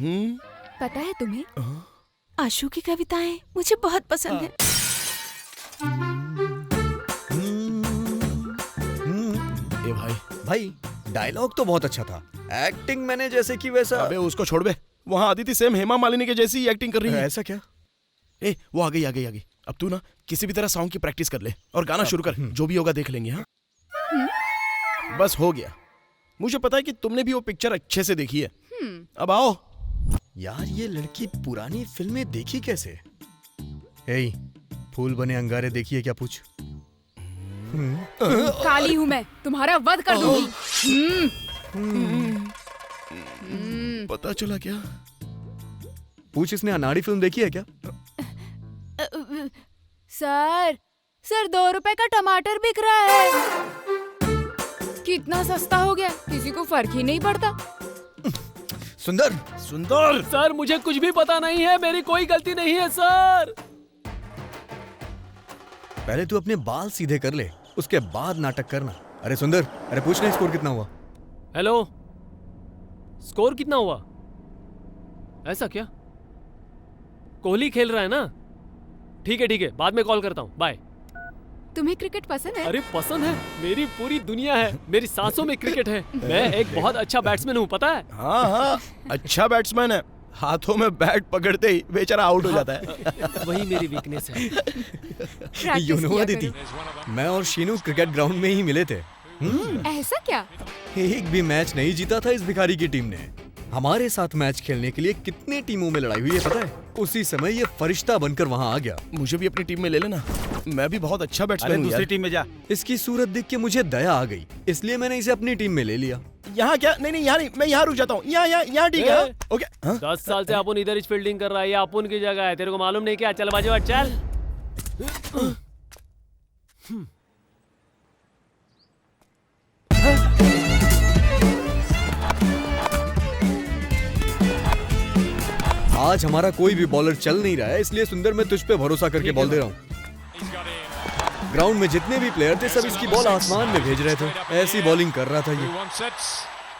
पता है तुम्हें? आशु की कविताएं मुझे बहुत पसंद है। ए भाई डायलॉग तो बहुत अच्छा था, एक्टिंग मैंने जैसे कि वैसा। अबे उसको छोड़ बे, वहाँ आदिति सेम हेमा मालिनी के जैसी एक्टिंग कर रही है। ऐसा क्या? ए वो आ गई। अब तू ना किसी भी तरह सॉन्ग की प्रैक्टिस कर ले और गाना शुरू कर। जो भी होगा देख लेंगे। हाँ, बस हो गया। मुझे पता है कि तुमने भी वो पिक्चर अच्छे से देखी है। अब आओ। यार ये लड़की पुरानी फिल्में देखी कैसे? ए, फूल बने अंगारे देखी है क्या? पूछ। काली हूँ मैं, तुम्हारा वध कर दूंगी। पता चला क्या? पूछ, इसने अनाड़ी फिल्म देखी है क्या? सर 2 रुपए का टमाटर बिक रहा है। कितना सस्ता हो गया, किसी को फर्क ही नहीं पड़ता। सुंदर सर मुझे कुछ भी पता नहीं है, मेरी कोई गलती नहीं है सर। पहले तू अपने बाल सीधे कर ले, उसके बाद नाटक करना। अरे सुंदर, अरे पूछ ना स्कोर कितना हुआ? हेलो, स्कोर कितना हुआ? ऐसा क्या? कोहली खेल रहा है ना? ठीक है, बाद में कॉल करता हूँ, बाय। तुम्हें क्रिकेट पसंद है? अरे पसंद है, मेरी पूरी दुनिया है, मेरी सांसों में क्रिकेट है। मैं एक बहुत अच्छा बैट्समैन हूँ, पता है? हाँ, अच्छा बैट्समैन है। हाथों में बैट पकड़ते ही बेचारा आउट हो जाता है। वही मेरी वीकनेस है। यू नो अदिति, मैं और शीनू क्रिकेट ग्राउंड में ही मिले थे। ऐसा क्या? एक भी मैच नहीं जीता था इस भिखारी की टीम ने। हमारे साथ मैच खेलने के लिए कितने टीमों में लड़ाई हुई है पता है? उसी समय ये फरिश्ता बनकर वहाँ आ गया। मुझे भी अपनी टीम में ले लेना, मैं भी बहुत अच्छा बैट्समैन हूँ। दूसरी टीम में जा। इसकी सूरत देख के मुझे दया आ गई, इसलिए मैंने इसे अपनी टीम में ले लिया। यहाँ क्या? नहीं, यहाँ नहीं, मैं यहाँ रुक जाता हूँ। यहाँ ठीक है। ओके। 10 साल से अपन इधर फील्डिंग कर रहा है, ये अपन की जगह है, तेरे को मालूम नहीं क्या? चल बाजू चल। आज हमारा कोई भी बॉलर चल नहीं रहा है, इसलिए सुंदर मैं तुझ पे भरोसा करके बॉल दे रहा हूँ। ग्राउंड में जितने भी प्लेयर थे सब इसकी बॉल आसमान में भेज रहे थे। ऐसी बॉलिंग कर रहा था ये।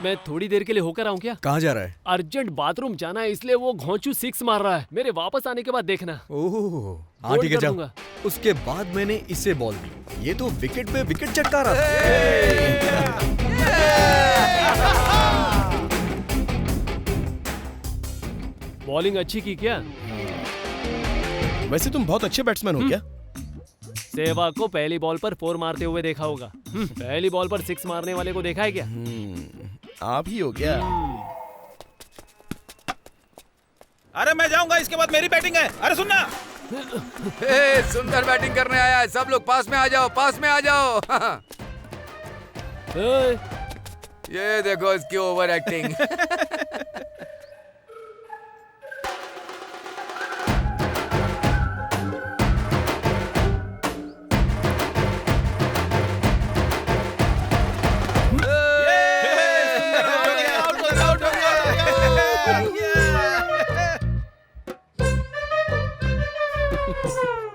मैं थोड़ी देर के लिए होकर आऊँ क्या? कहाँ जा रहा है? अर्जेंट बाथरूम जाना है, इसलिए वो घोंचू 6 मार रहा है। मेरे वापस आने के बाद देखना। ओह हाँ ठीक है, जाओ। उसके बाद मैंने इसे बॉल दी, ये तो विकेट पे विकेट चटका रहा था। बॉलिंग अच्छी की क्या? वैसे तुम बहुत अच्छे बैट्समैन हो क्या? सहवाग को पहली बॉल पर 4 मारते हुए देखा होगा। पहली बॉल पर 6 मारने वाले को देखा है क्या? आप ही हो क्या? अरे मैं जाऊंगा, इसके बाद मेरी बैटिंग है। अरे सुनना। सुंदर बैटिंग करने आया है, सब लोग पास में आ जाओ, पास में आ जाओ। ये देखो इसकी over acting.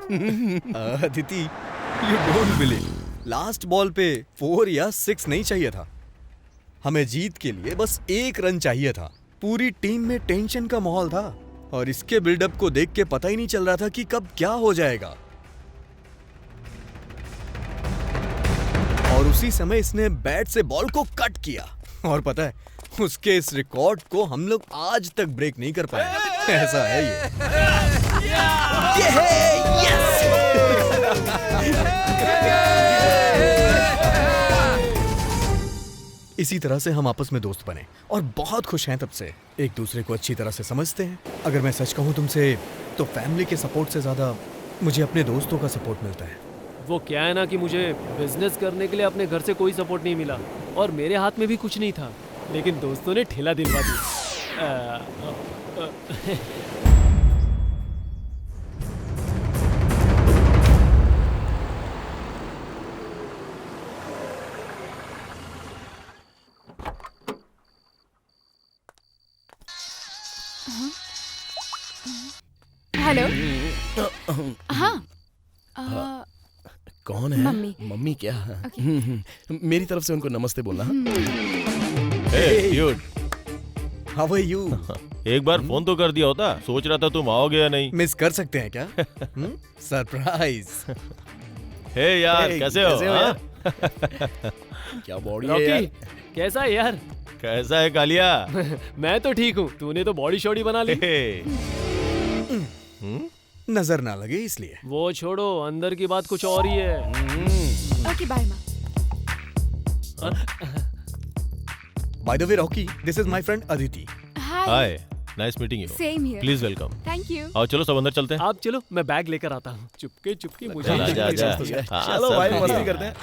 Aditi you don't believe, last ball पे 4 या 6 नहीं चाहिए था। हमें जीत के लिए बस 1 रन चाहिए था। पूरी टीम में टेंशन का माहौल था और इसके बिल्डअप को देख के पता ही नहीं चल रहा था कि कब क्या हो जाएगा। और उसी समय इसने बैट से बॉल को कट किया और पता है, उसके इस रिकॉर्ड को हम लोग आज तक ब्रेक नहीं कर पाए। ऐसा है ये है, यस। इसी तरह से हम आपस में दोस्त बने और बहुत खुश हैं तब से। एक दूसरे को अच्छी तरह से समझते हैं। अगर मैं सच कहूं तुमसे, तो फैमिली के सपोर्ट से ज्यादा मुझे अपने दोस्तों का सपोर्ट मिलता है। वो क्या है ना कि मुझे बिजनेस करने के लिए अपने घर से कोई सपोर्ट नहीं मिला और मेरे हाथ में भी कुछ नहीं था, लेकिन दोस्तों ने ठेला दिलवा दिया। हेलो। हाँ। कौन है? मम्मी। मम्मी क्या? Okay. मेरी तरफ से उनको नमस्ते बोलना। Hey, dude. How are you? एक बार फोन तो कर दिया होता, सोच रहा था तुम आओगे या नहीं। मिस कर सकते हैं क्या? सरप्राइज। हे यार, कैसे हो? हाँ? क्या बॉडी है यार? रॉकी, कैसा है यार? कैसा है कालिया? मैं तो ठीक हूँ, तूने तो बॉडी शॉडी बना ली। नजर ना लगे इसलिए। वो छोड़ो, अंदर की बात कुछ और ही है। ओके बाय माँ। By the way, Rocky, this is my friend Aditi. Hi, nice meeting you. Same here. Please welcome. Thank you. आओ चलो सब अंदर चलते हैं। आप चलो, मैं बैग लेकर आता हूँ। चुपके चुपके मुझे। चल, आजा, आजा। हाँ, चलो सब भाई, ready मस्ती है। करते हैं।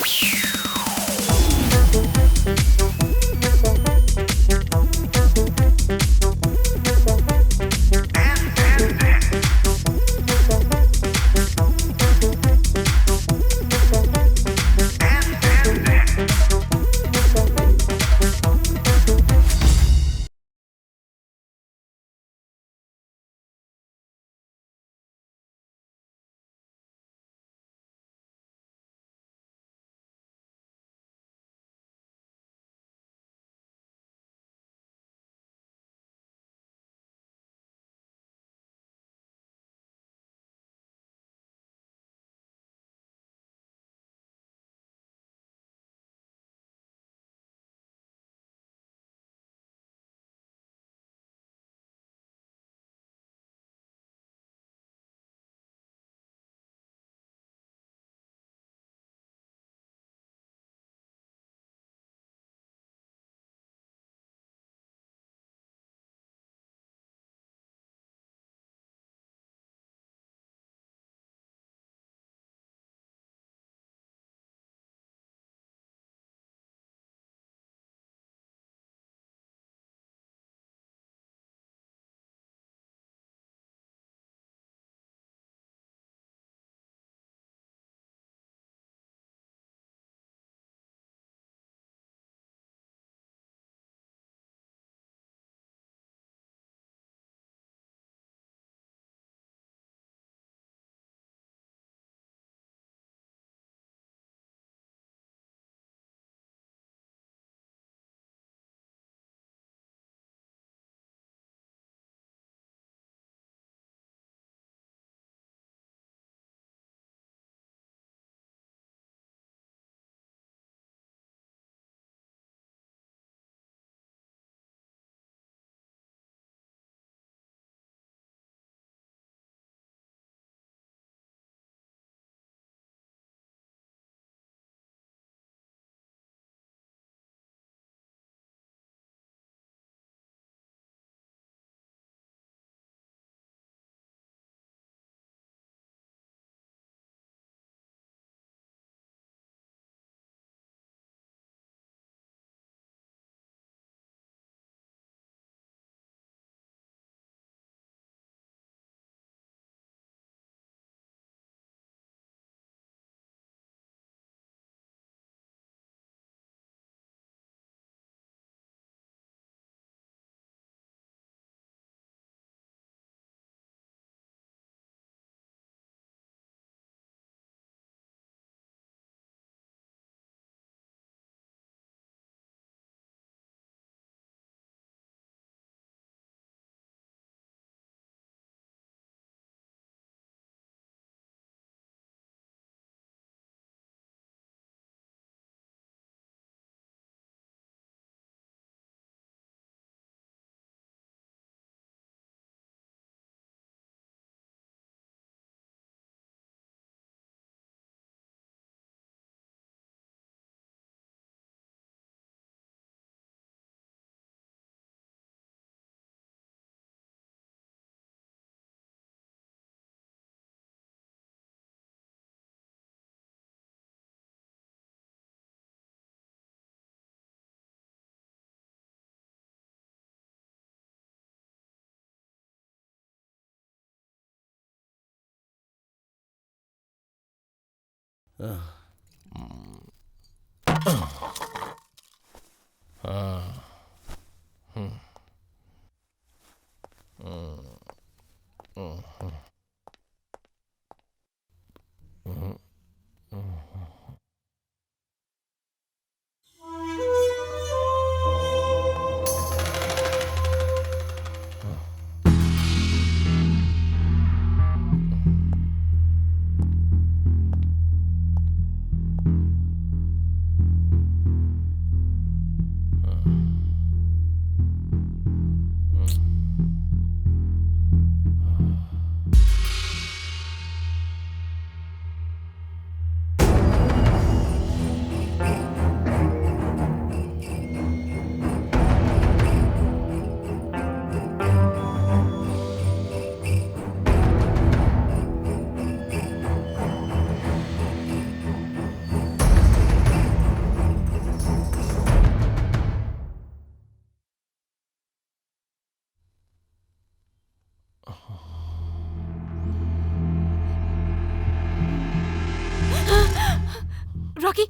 Rocky,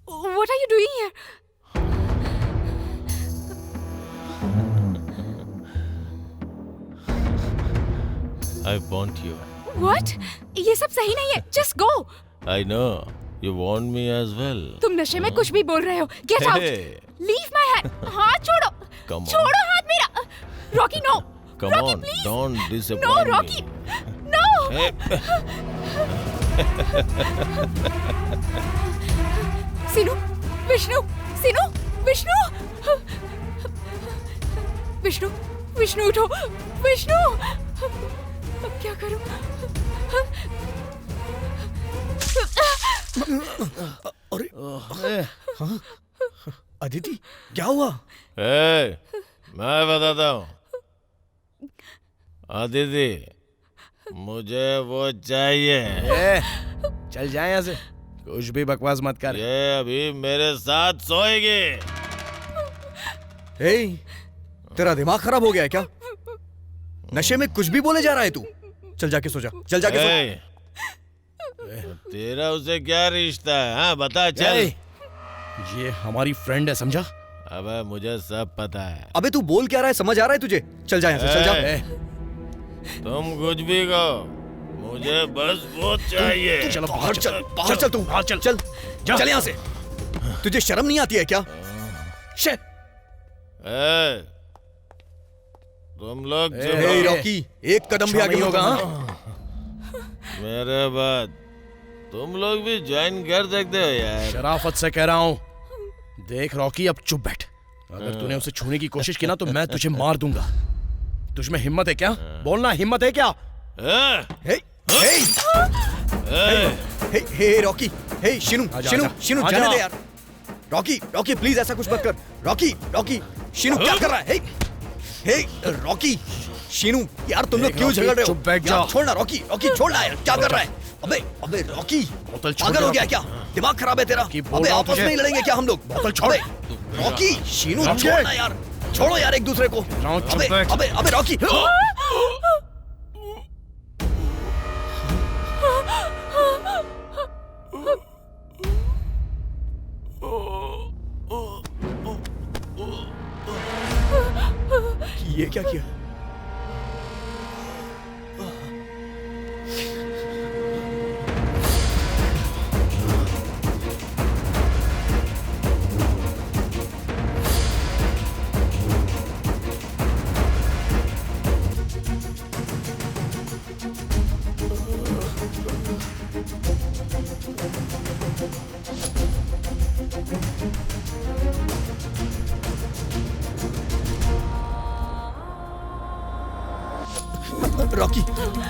what are you doing here? I want you. What? ये सब सही नहीं है. Just go. I know. You want me as well. तुम नशे में कुछ भी बोल रहे हो. Get out. Hey. Leave my hand. हाथ छोड़ो. Come on. छोड़ो हाथ मेरा. Rocky, no. Come Rocky, on, please. don't No, disappoint Rocky. me. No. Hey. Sinu, Vishnu, Sinu, Vishnu. Vishnu, Vishnu उठो. Vishnu. अब क्या करूं? अरे हाँ? अदिति क्या हुआ? Hey, मैं बताता हूँ. अदिति, मुझे वो चाहिए. चल जाए यहाँ से. कुछ भी बकवास मत कर. ये अभी मेरे साथ सोएगी. हे, तेरा दिमाग खराब हो गया है क्या? नशे में कुछ भी बोले जा रहा है तू. चल जाके सो जा. चल जाके सो. तेरा उसे क्या रिश्ता है? हाँ बता चल. ये हमारी फ्रेंड है, समझा? अबे मुझे सब पता है. अबे तू बोल क्या रहा है? समझ आ रहा है तुझे? चल जा यहाँ से. चल जा. तुम कुछ भी कहो, मुझे बस वो चाहिए. चलो बाहर चल. बाहर चल तू. बाहर चल. चल चल यहाँ से. तुझे शर्म नहीं आती है क्या? तुम लोग रॉकी, एक कदम भी आगे होगा. मेरे बाद तुम लोग भी ज्वाइन कर सकते हो यार. शराफत से कह रहा हूँ. देख रॉकी, अब चुप बैठ. अगर तूने उसे छूने की कोशिश की ना तो मैं तुझे मार दूंगा. तुझमें हिम्मत है क्या? बोलना, हिम्मत है क्या? हे रॉकी. हे शिनू, शिनू जाने दे यार. रॉकी प्लीज ऐसा कुछ मत कर. रॉकी शिनू क्या कर रहा है? हे रॉकी, शिनू यार तुम लोग क्यों झगड़ रहे हो? चुप बैठ जाओ. छोड़ना रॉकी, छोड़ना यार. क्या कर रहा है? अबे रॉकी, पागल हो गया क्या? दिमाग खराब है तेरा? अबे आपस में ही लड़ेंगे क्या हम लोग? बोतल छोड़. रॉकी, शिनू छोड़ना यार. छोड़ो यार एक दूसरे को. अबे रॉकी. ये क्या किया?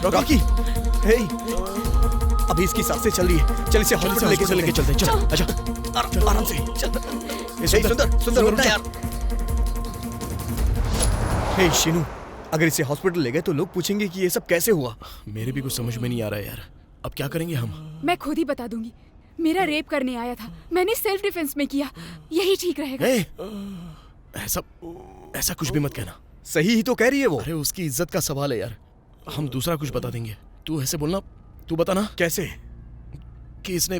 रॉकी, हे, अभी इसकी सांसें चल रही है. चल इसे हॉस्पिटल लेके चलते हैं. चल, आजा, आराम से. चल. सुंदर रुकना यार. हे शिनू, अगर इसे हॉस्पिटल ले गए तो लोग पूछेंगे कि ये सब कैसे हुआ. मेरे भी कुछ समझ में नहीं आ रहा है यार. अब क्या करेंगे हम? मैं खुद ही बता दूंगी. मेरा रेप करने आया था. मैंने सेल्फ डिफेंस में किया. यही ठीक रहेगा. ऐसा कुछ भी मत कहना. सही ही तो कह रही है वो. अरे उसकी इज्जत का सवाल है यार. हम दूसरा कुछ बता देंगे. तू ऐसे बोलना. तू बताना. कैसे? कि इसने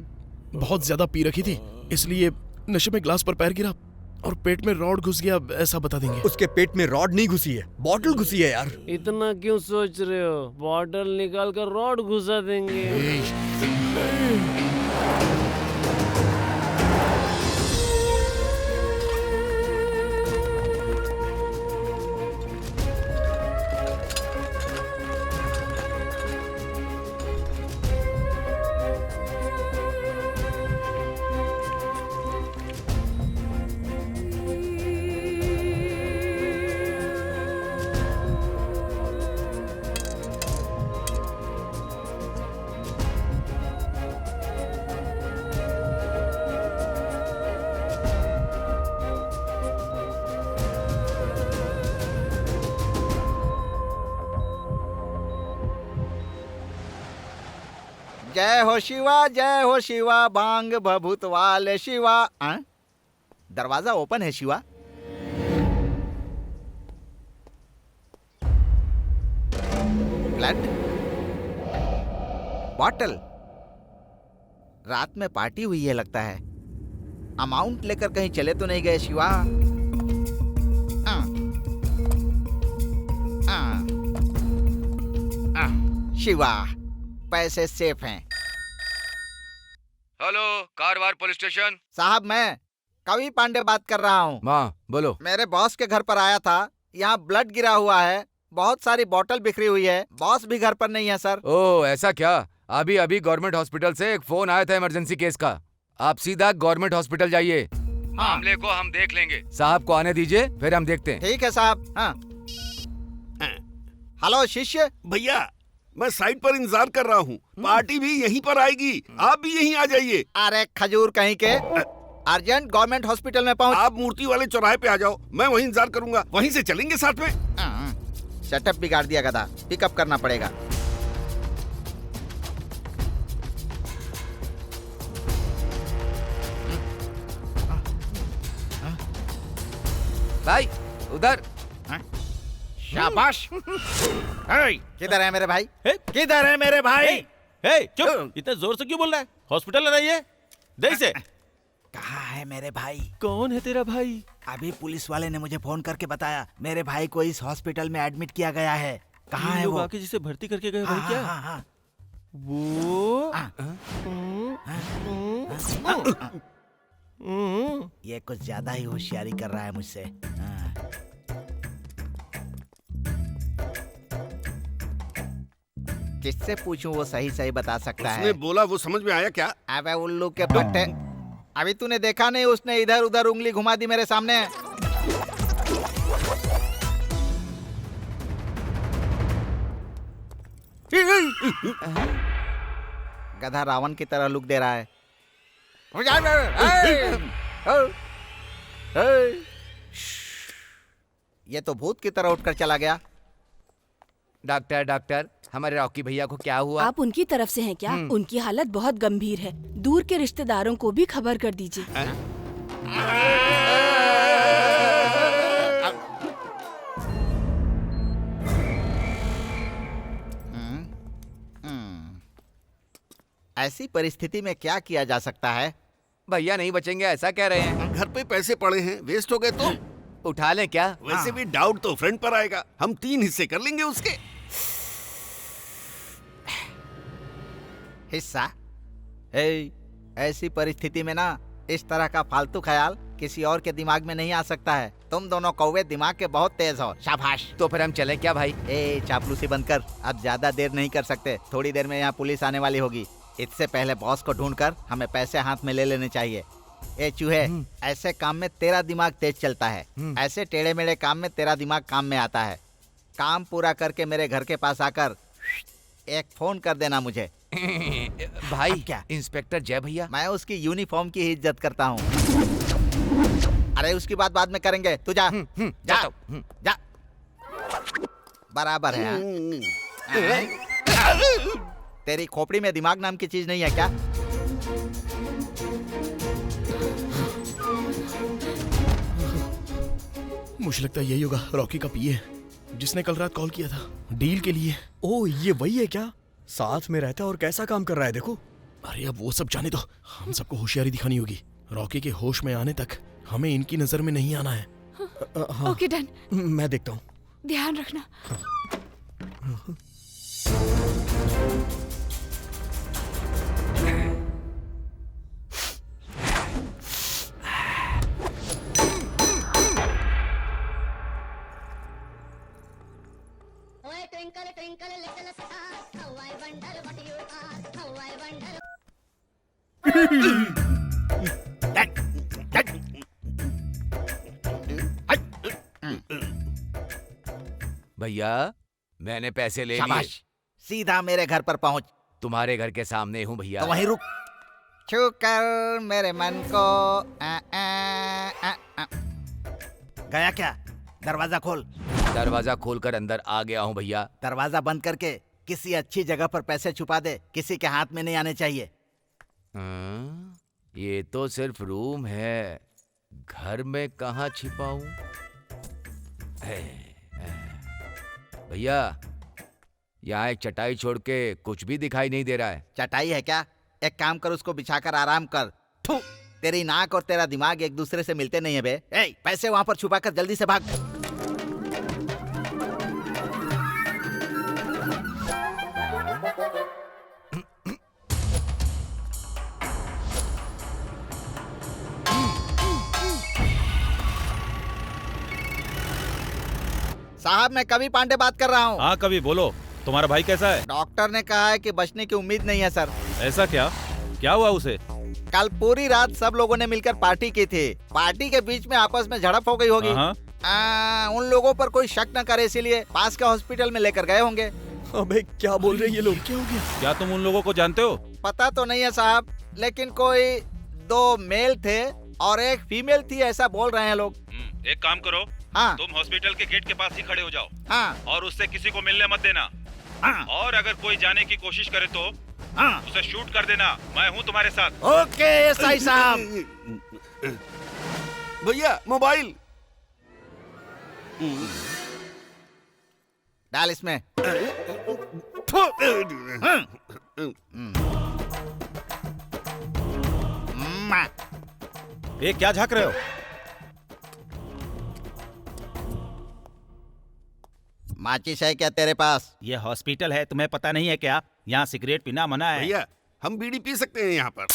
बहुत ज्यादा पी रखी थी, इसलिए नशे में ग्लास पर पैर गिरा और पेट में रॉड घुस गया, ऐसा बता देंगे। उसके पेट में रॉड नहीं घुसी है, बॉटल घुसी है यार। इतना क्यों सोच रहे हो? बॉटल निकाल कर रॉड घुसा देंगे। जय हो शिवा, बांग भभूत वाले शिवा। दरवाजा ओपन है शिवा। ब्लड बॉटल, रात में पार्टी हुई है लगता है। अमाउंट लेकर कहीं चले तो नहीं गए शिवा? शिवा, पैसे सेफ हैं। Hello, Karwar police station. साहब, मैं कवि पांडे बात कर रहा हूँ। माँ बोलो। मेरे बॉस के घर पर आया था, यहाँ ब्लड गिरा हुआ है, बहुत सारी बोतल बिखरी हुई है। बॉस भी घर पर नहीं है सर। ओह ऐसा क्या? अभी अभी गवर्नमेंट हॉस्पिटल से एक फोन आया था इमरजेंसी केस का। आप सीधा गवर्नमेंट हॉस्पिटल जाइए, मामले को हम देख लेंगे। साहब को आने दीजिए, फिर हम देखते हैं। ठीक है साहब। हाँ। हेलो शिष्य। भैया, मैं साइड पर इंतजार कर रहा हूँ, पार्टी भी यहीं पर आएगी, आप भी यहीं आ जाइए। अरे खजूर कहीं के, अर्जेंट गवर्नमेंट हॉस्पिटल में पहुँच। आप मूर्ति वाले चौराहे पे आ जाओ, मैं वहीं इंतजार करूंगा, वहीं से चलेंगे साथ में। सेटअप बिगाड़ दिया गधा, पिकअप करना पड़ेगा। भाई उधर। शाबाश। किधर है मेरे भाई? किधर है मेरे भाई? चुप, इतने जोर से क्यों बोल रहा है? हॉस्पिटल ले जाइए, दे इसे। कहाँ है मेरे भाई? कौन है तेरा भाई? अभी पुलिस वाले ने मुझे फोन करके बताया, मेरे भाई को इस हॉस्पिटल में एडमिट किया गया है। कहाँ है वो? बाकी जिसे भर्ती करके गए भाई क्या? हाँ। वो ये कुछ ज्यादा ही होशियारी कर रहा है मुझसे। किससे पूछूं, वो सही सही बता सकता है। उसने बोला, वो समझ में आया क्या? अबे उल्लू के पट्टे, अभी तूने देखा नहीं, उसने इधर उधर उंगली घुमा दी मेरे सामने। गधा रावण की तरह लुक दे रहा है। ये तो भूत की तरह उठकर चला गया। डॉक्टर डॉक्टर, हमारे रॉकी भैया को क्या हुआ? आप उनकी तरफ से हैं क्या? उनकी हालत बहुत गंभीर है, दूर के रिश्तेदारों को भी खबर कर दीजिए। ऐसी परिस्थिति में क्या किया जा सकता है? भैया नहीं बचेंगे ऐसा कह रहे हैं। घर पे पैसे पड़े हैं, वेस्ट हो गए तो उठा लें क्या? वैसे भी डाउट तो फ्रेंड पर आएगा, हम 3 हिस्से कर लेंगे उसके। हिस्सा? ऐसी परिस्थिति में ना इस तरह का फालतू ख्याल किसी और के दिमाग में नहीं आ सकता है। तुम दोनों कौवे दिमाग के बहुत तेज हो। शाबाश। तो फिर हम चलें क्या भाई? चापलूसी बंद कर, अब ज्यादा देर नहीं कर सकते। थोड़ी देर में यहाँ पुलिस आने वाली होगी। इससे पहले बॉस को ढूंढकर हमें पैसे हाथ में ले लेने चाहिए। चूहे, ऐसे काम में तेरा दिमाग तेज चलता है, ऐसे टेढ़े मेढ़े काम में तेरा दिमाग काम में आता है। काम पूरा करके मेरे घर के पास आकर एक फोन कर देना मुझे। भाई क्या? इंस्पेक्टर जय भैया? मैं उसकी यूनिफॉर्म की इज्जत करता हूँ। अरे उसकी बात बाद में करेंगे, तू जा। जा। बराबर है। तेरी खोपड़ी में दिमाग नाम की चीज नहीं है क्या? मुझे लगता है यही होगा रॉकी का पीए, जिसने कल रात कॉल किया था डील के लिए। ओह, ये वही है क्या? साथ में रहता है और कैसा काम कर रहा है देखो। अरे अब वो सब जाने दो, हम सबको होशियारी दिखानी होगी। रॉकी के होश में आने तक हमें इनकी नजर में नहीं आना है। हाँ, ओके डन। मैं देखता हूँ। ध्यान रखना। भैया मैंने पैसे ले लिए। शाबाश, सीधा मेरे घर पर पहुंच। तुम्हारे घर के सामने हूँ भैया। तो वहीं रुक। छू कर मेरे मन को आ। गया क्या? दरवाजा खोल। दरवाजा खोलकर अंदर आ गया हूँ भैया। दरवाजा बंद करके किसी अच्छी जगह पर पैसे छुपा दे, किसी के हाथ में नहीं आने चाहिए। ये तो सिर्फ रूम है, घर में कहाँ छिपाऊं? भैया यहाँ एक चटाई छोड़ के कुछ भी दिखाई नहीं दे रहा है। चटाई है क्या? एक काम कर, उसको बिछाकर आराम कर। थू, तेरी नाक और तेरा दिमाग एक दूसरे से मिलते नहीं है बे। ए, पैसे वहां पर छुपाकर जल्दी से भाग। साहब, मैं कवि पांडे बात कर रहा हूँ। हाँ कवि बोलो, तुम्हारा भाई कैसा है? डॉक्टर ने कहा है कि बचने की उम्मीद नहीं है सर। ऐसा क्या? क्या हुआ उसे? कल पूरी रात सब लोगों ने मिलकर पार्टी की थी। पार्टी के बीच में आपस में झड़प हो गई होगी। उन लोगों पर कोई शक न करे, इसीलिए पास के हॉस्पिटल में लेकर गए होंगे। अबे क्या बोल रहे हैं ये लोग? क्या हो गया? क्या तुम उन लोगों को जानते हो? पता तो नहीं है साहब, लेकिन कोई 2 मेल थे और एक फीमेल थी, ऐसा बोल रहे हैं लोग। एक काम करो, हाँ। तुम हॉस्पिटल के गेट के पास ही खड़े हो जाओ। हाँ। और उससे किसी को मिलने मत देना। हाँ। और अगर कोई जाने की कोशिश करे तो हाँ। उसे शूट कर देना। मैं हूँ तुम्हारे साथ। ओके एसआई साहब। भैया मोबाइल डाल इसमें। ये क्या झांक रहे हो? माचिस है क्या तेरे पास? ये हॉस्पिटल है, तुम्हें पता नहीं है क्या? यहाँ सिगरेट पीना मना है। भैया हम बीड़ी पी सकते हैं यहाँ पर।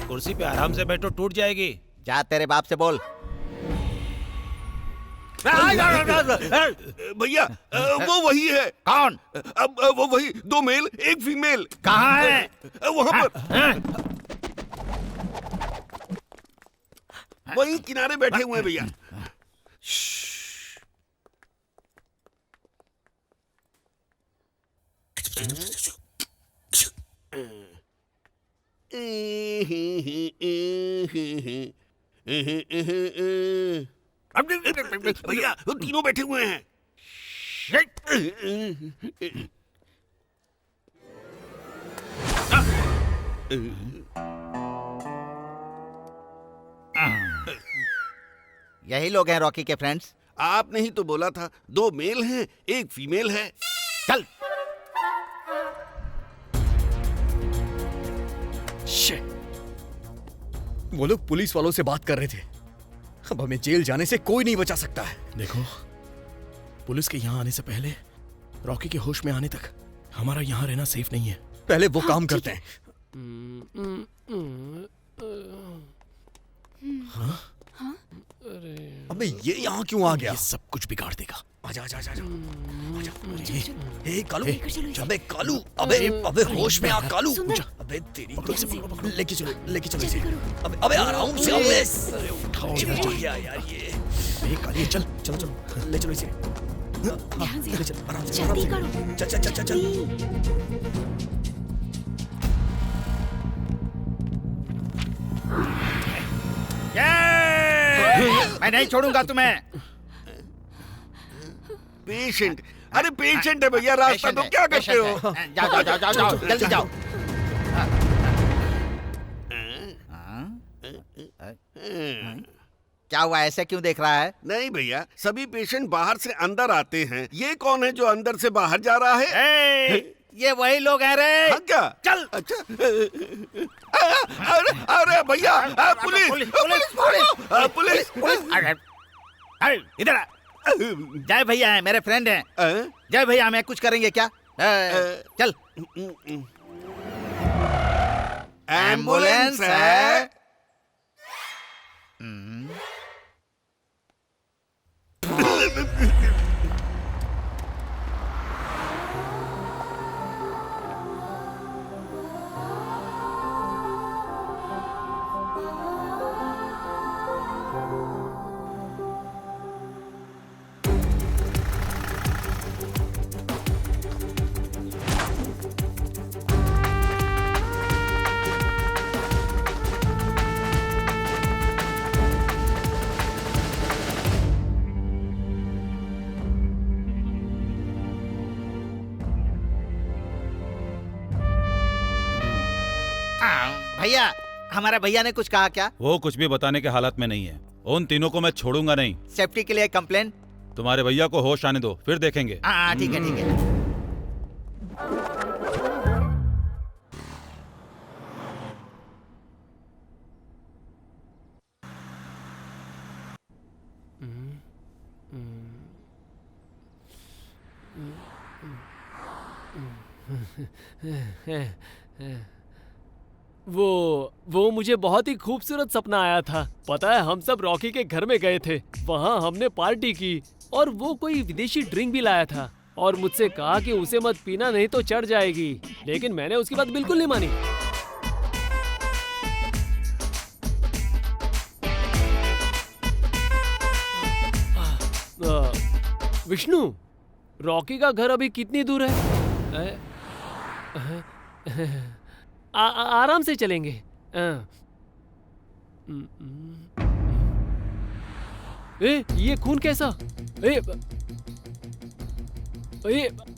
कुर्सी पे आराम से बैठो, टूट जाएगी। जा तेरे बाप से बोल। भैया वो वही है। कौन? अब वो वही, 2 मेल एक फीमेल। कहाँ है? वहाँ पर। वही किनारे बैठे हुए हैं भैया। भैया वो तीनों बैठे हुए हैं। यही लोग हैं रॉकी के फ्रेंड्स। आपने ही तो बोला था 2 मेल हैं एक फीमेल है। चल। वो लोग पुलिस वालों से बात कर रहे थे। अब हमें जेल जाने से कोई नहीं बचा सकता है। देखो, पुलिस के यहाँ आने से पहले रॉकी के होश में आने तक हमारा यहाँ रहना सेफ नहीं है। पहले वो काम करते हैं। हाँ? अबे ये यहाँ क्यों आ गया? ये सब कुछ बिगाड़ देगा। आजा आजा आजा आजा। ए कालू, अबे कालू, अबे होश में आ कालू। अबे तेरी लेके चलो इसे। अबे आराम से अबे उठाओ यार ये काली, चल ले चलो इसे। ले चल आराम से, चल। मैं नहीं छोड़ूंगा तुम्हें। पेशेंट, अरे पेशेंट है भैया, रास्ता तो क्या करते हो? जाओ जल्दी जाओ। क्या हुआ, ऐसे क्यों देख रहा है? नहीं भैया, सभी पेशेंट बाहर से अंदर आते हैं, ये कौन है जो अंदर से बाहर जा रहा है? ये वही लोग हैं रे। हाँ क्या? चल। अच्छा। अरे भैया, पुलिस पुलिस पुलिस! इधर आ। जय भैया है, मेरे फ्रेंड हैं। जय भैया हमें कुछ करेंगे क्या? चल। एम्बुलेंस है। भैया, हमारे भैया ने कुछ कहा क्या? वो कुछ भी बताने के हालत में नहीं है। उन तीनों को मैं छोड़ूंगा नहीं। सेफ्टी के लिए कंप्लेन। तुम्हारे भैया को होश आने दो, फिर देखेंगे। हाँ ठीक है ठीक है। वो मुझे बहुत ही खूबसूरत सपना आया था। पता है, हम सब रॉकी के घर में गए थे, वहाँ हमने पार्टी की और वो कोई विदेशी ड्रिंक भी लाया था और मुझसे कहा कि उसे मत पीना नहीं तो चढ़ जाएगी, लेकिन मैंने उसकी बात बिल्कुल नहीं मानी। विष्णु, रॉकी का घर अभी कितनी दूर है? आराम से चलेंगे। ये खून कैसा?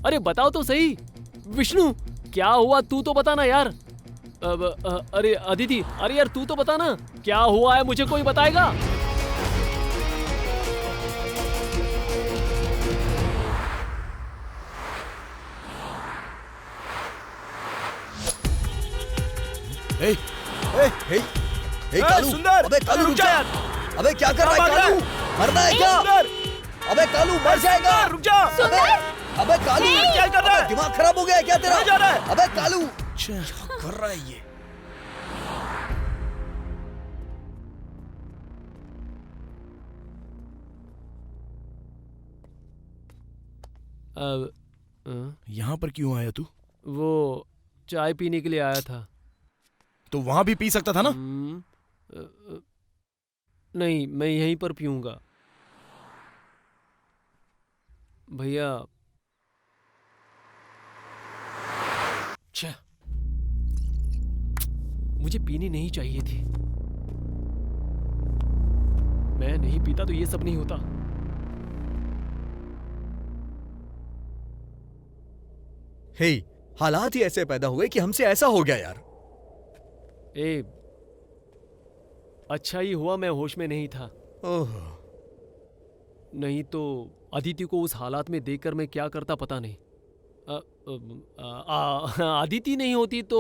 अरे बताओ तो सही विष्णु, क्या हुआ? तू तो बताना यार। अरे अदिति, अरे यार तू तो बताना क्या हुआ है, मुझे कोई बताएगा? कालू, सुंदर, अबे कालू रुक जा यार। अबे क्या कर रहा है कालू? मरना है क्या? अबे कालू मर जाएगा। रुक जा। अबे कालू क्या कर रहा है? दिमाग खराब हो गया है क्या तेरा? कहाँ जा रहा है? अबे कालू क्या कर रहा है ये? यहाँ पर क्यों आया तू? वो चाय पीने के लिए आया था। तो वहां भी पी सकता था ना? नहीं, मैं यहीं पर पीऊंगा। भैया, मुझे पीनी नहीं चाहिए थी। मैं नहीं पीता तो ये सब नहीं होता। हे, हालात ही ऐसे पैदा हुए कि हमसे ऐसा हो गया यार। अच्छा ही हुआ मैं होश में नहीं था। ओह, नहीं तो अदिति को उस हालात में देखकर मैं क्या करता पता नहीं। अदिति नहीं होती तो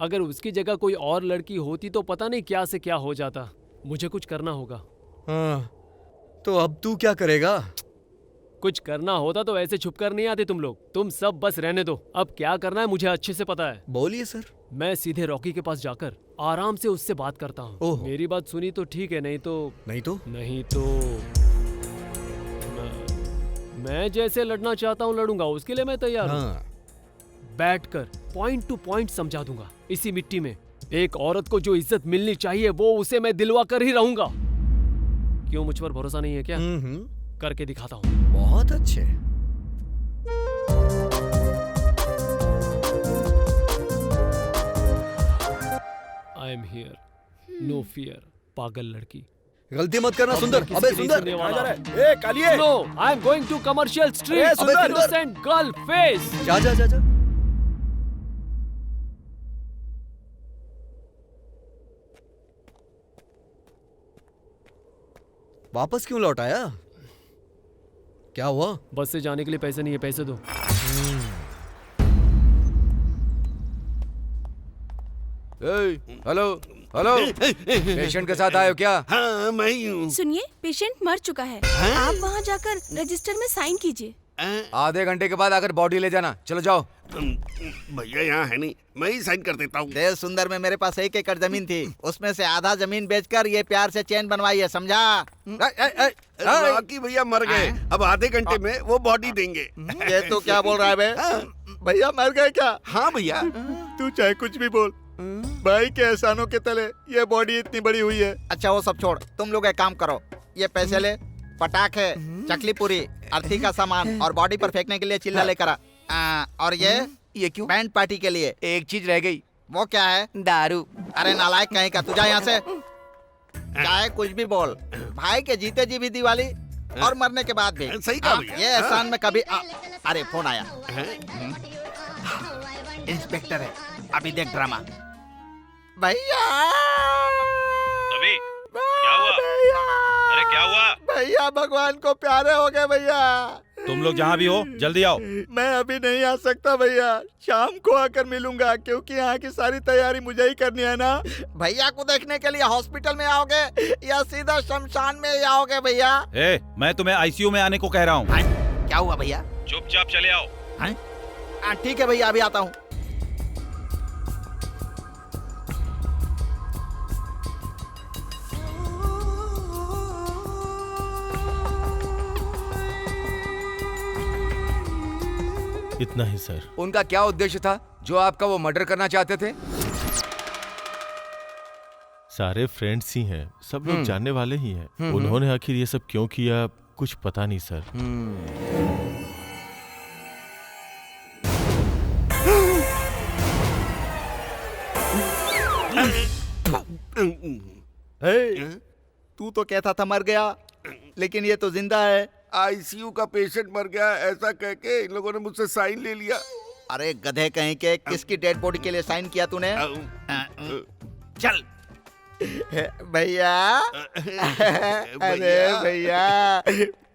अगर उसकी जगह कोई और लड़की होती तो पता नहीं क्या से क्या हो जाता। मुझे कुछ करना होगा। हाँ, तो अब तू क्या करेगा? कुछ करना होता तो ऐसे छुप कर नहीं आते तुम लोग। तुम सब बस रहने दो। अब क्या करना है मुझे अच्छे से पता है। बोलिए सर। मैं सीधे रॉकी के पास जाकर आराम से उससे बात करता हूँ। मेरी बात सुनी तो ठीक है, नहीं तो मैं जैसे लड़ना चाहता हूँ लड़ूंगा, उसके लिए मैं तैयार हूँ। बैठकर पॉइंट टू पॉइंट समझा दूंगा। इसी मिट्टी में एक औरत को जो इज्जत मिलनी चाहिए वो उसे मैं दिलवा कर ही रहूंगा। क्यों, मुझ पर भरोसा नहीं है क्या? करके दिखाता हूँ। बहुत अच्छे। I am here, no fear. पागल लड़की, गलती मत करना सुंदर। अबे सुंदर, ए कालिए, no, I am going to commercial street. Innocent girl face. जा जा जा जा। वापस क्यों लौट आया? क्या हुआ? बस से जाने के लिए पैसे नहीं है, पैसे दो। हेलो हेलो, पेशेंट के साथ आए हो क्या? हाँ, मैं ही हूँ। सुनिए, पेशेंट मर चुका है। आप वहाँ जाकर रजिस्टर में साइन कीजिए। आधे घंटे के बाद आकर बॉडी ले जाना। चलो जाओ। भैया यहाँ है नहीं, मैं ही साइन कर देता हूँ। देव सुंदर में मेरे पास 1 एकड़ जमीन थी, उसमें से आधा जमीन बेचकर ये प्यार से चैन बनवाई है, समझा? बाकी भैया मर गए, अब आधे घंटे में वो बॉडी देंगे। ये तो क्या बोल रहा है बे? भैया मर गए क्या? हाँ भैया। तू चाहे कुछ भी बोल, भाई के एहसानों के तले ये बॉडी इतनी बड़ी हुई है। अच्छा वो सब छोड़, तुम लोग एक काम करो, ये पैसे ले, पटाखे, चकली पूरी, अर्थी का सामान और बॉडी पर फेंकने के लिए चिल्ला लेकर आ। और ये क्यों? बैंड पार्टी के लिए। एक चीज रह गई। वो क्या है? दारू। अरे नालायक कहीं का, तू जा यहाँ से। चाहे कुछ भी बोल, भाई के जीते जी भी दिवाली और मरने के बाद भी। सही कहा भैया। ये एहसान में कभी अरे फोन आया। इंस्पेक्टर है, अभी देख ड्रामा। भैया अभी क्या हुआ? अरे क्या हुआ? भैया भगवान को प्यारे हो गए भैया। तुम लोग जहाँ भी हो जल्दी आओ। मैं अभी नहीं आ सकता भैया, शाम को आकर मिलूंगा, क्योंकि यहाँ की सारी तैयारी मुझे ही करनी है ना। भैया को देखने के लिए हॉस्पिटल में आओगे या सीधा शमशान में ही आओगे भैया? मैं तुम्हें आईसीयू में आने को कह रहा हूँ। क्या हुआ भैया? चुपचाप चले आओ। ठीक है भैया, अभी आता हूँ। इतना ही सर। उनका क्या उद्देश्य था जो आपका वो मर्डर करना चाहते थे? सारे फ्रेंड्स ही हैं, सब लोग जानने वाले ही हैं। उन्होंने आखिर ये सब क्यों किया, कुछ पता नहीं सर। तू तो कहता था मर गया, लेकिन ये तो जिंदा है। आईसीयू का पेशेंट मर गया ऐसा कह के इन लोगों ने मुझसे साइन ले लिया। अरे गधे कहीं के, किसकी डेड बॉडी के लिए साइन किया तूने? चल भैया। अरे भैया,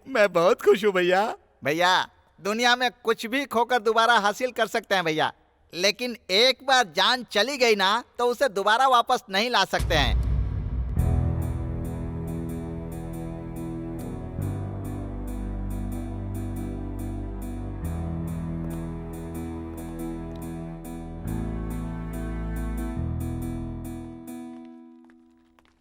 मैं बहुत खुश हूँ भैया। भैया दुनिया में कुछ भी खोकर दोबारा हासिल कर सकते हैं भैया, लेकिन एक बार जान चली गई ना तो उसे दोबारा वापस नहीं ला सकते हैं।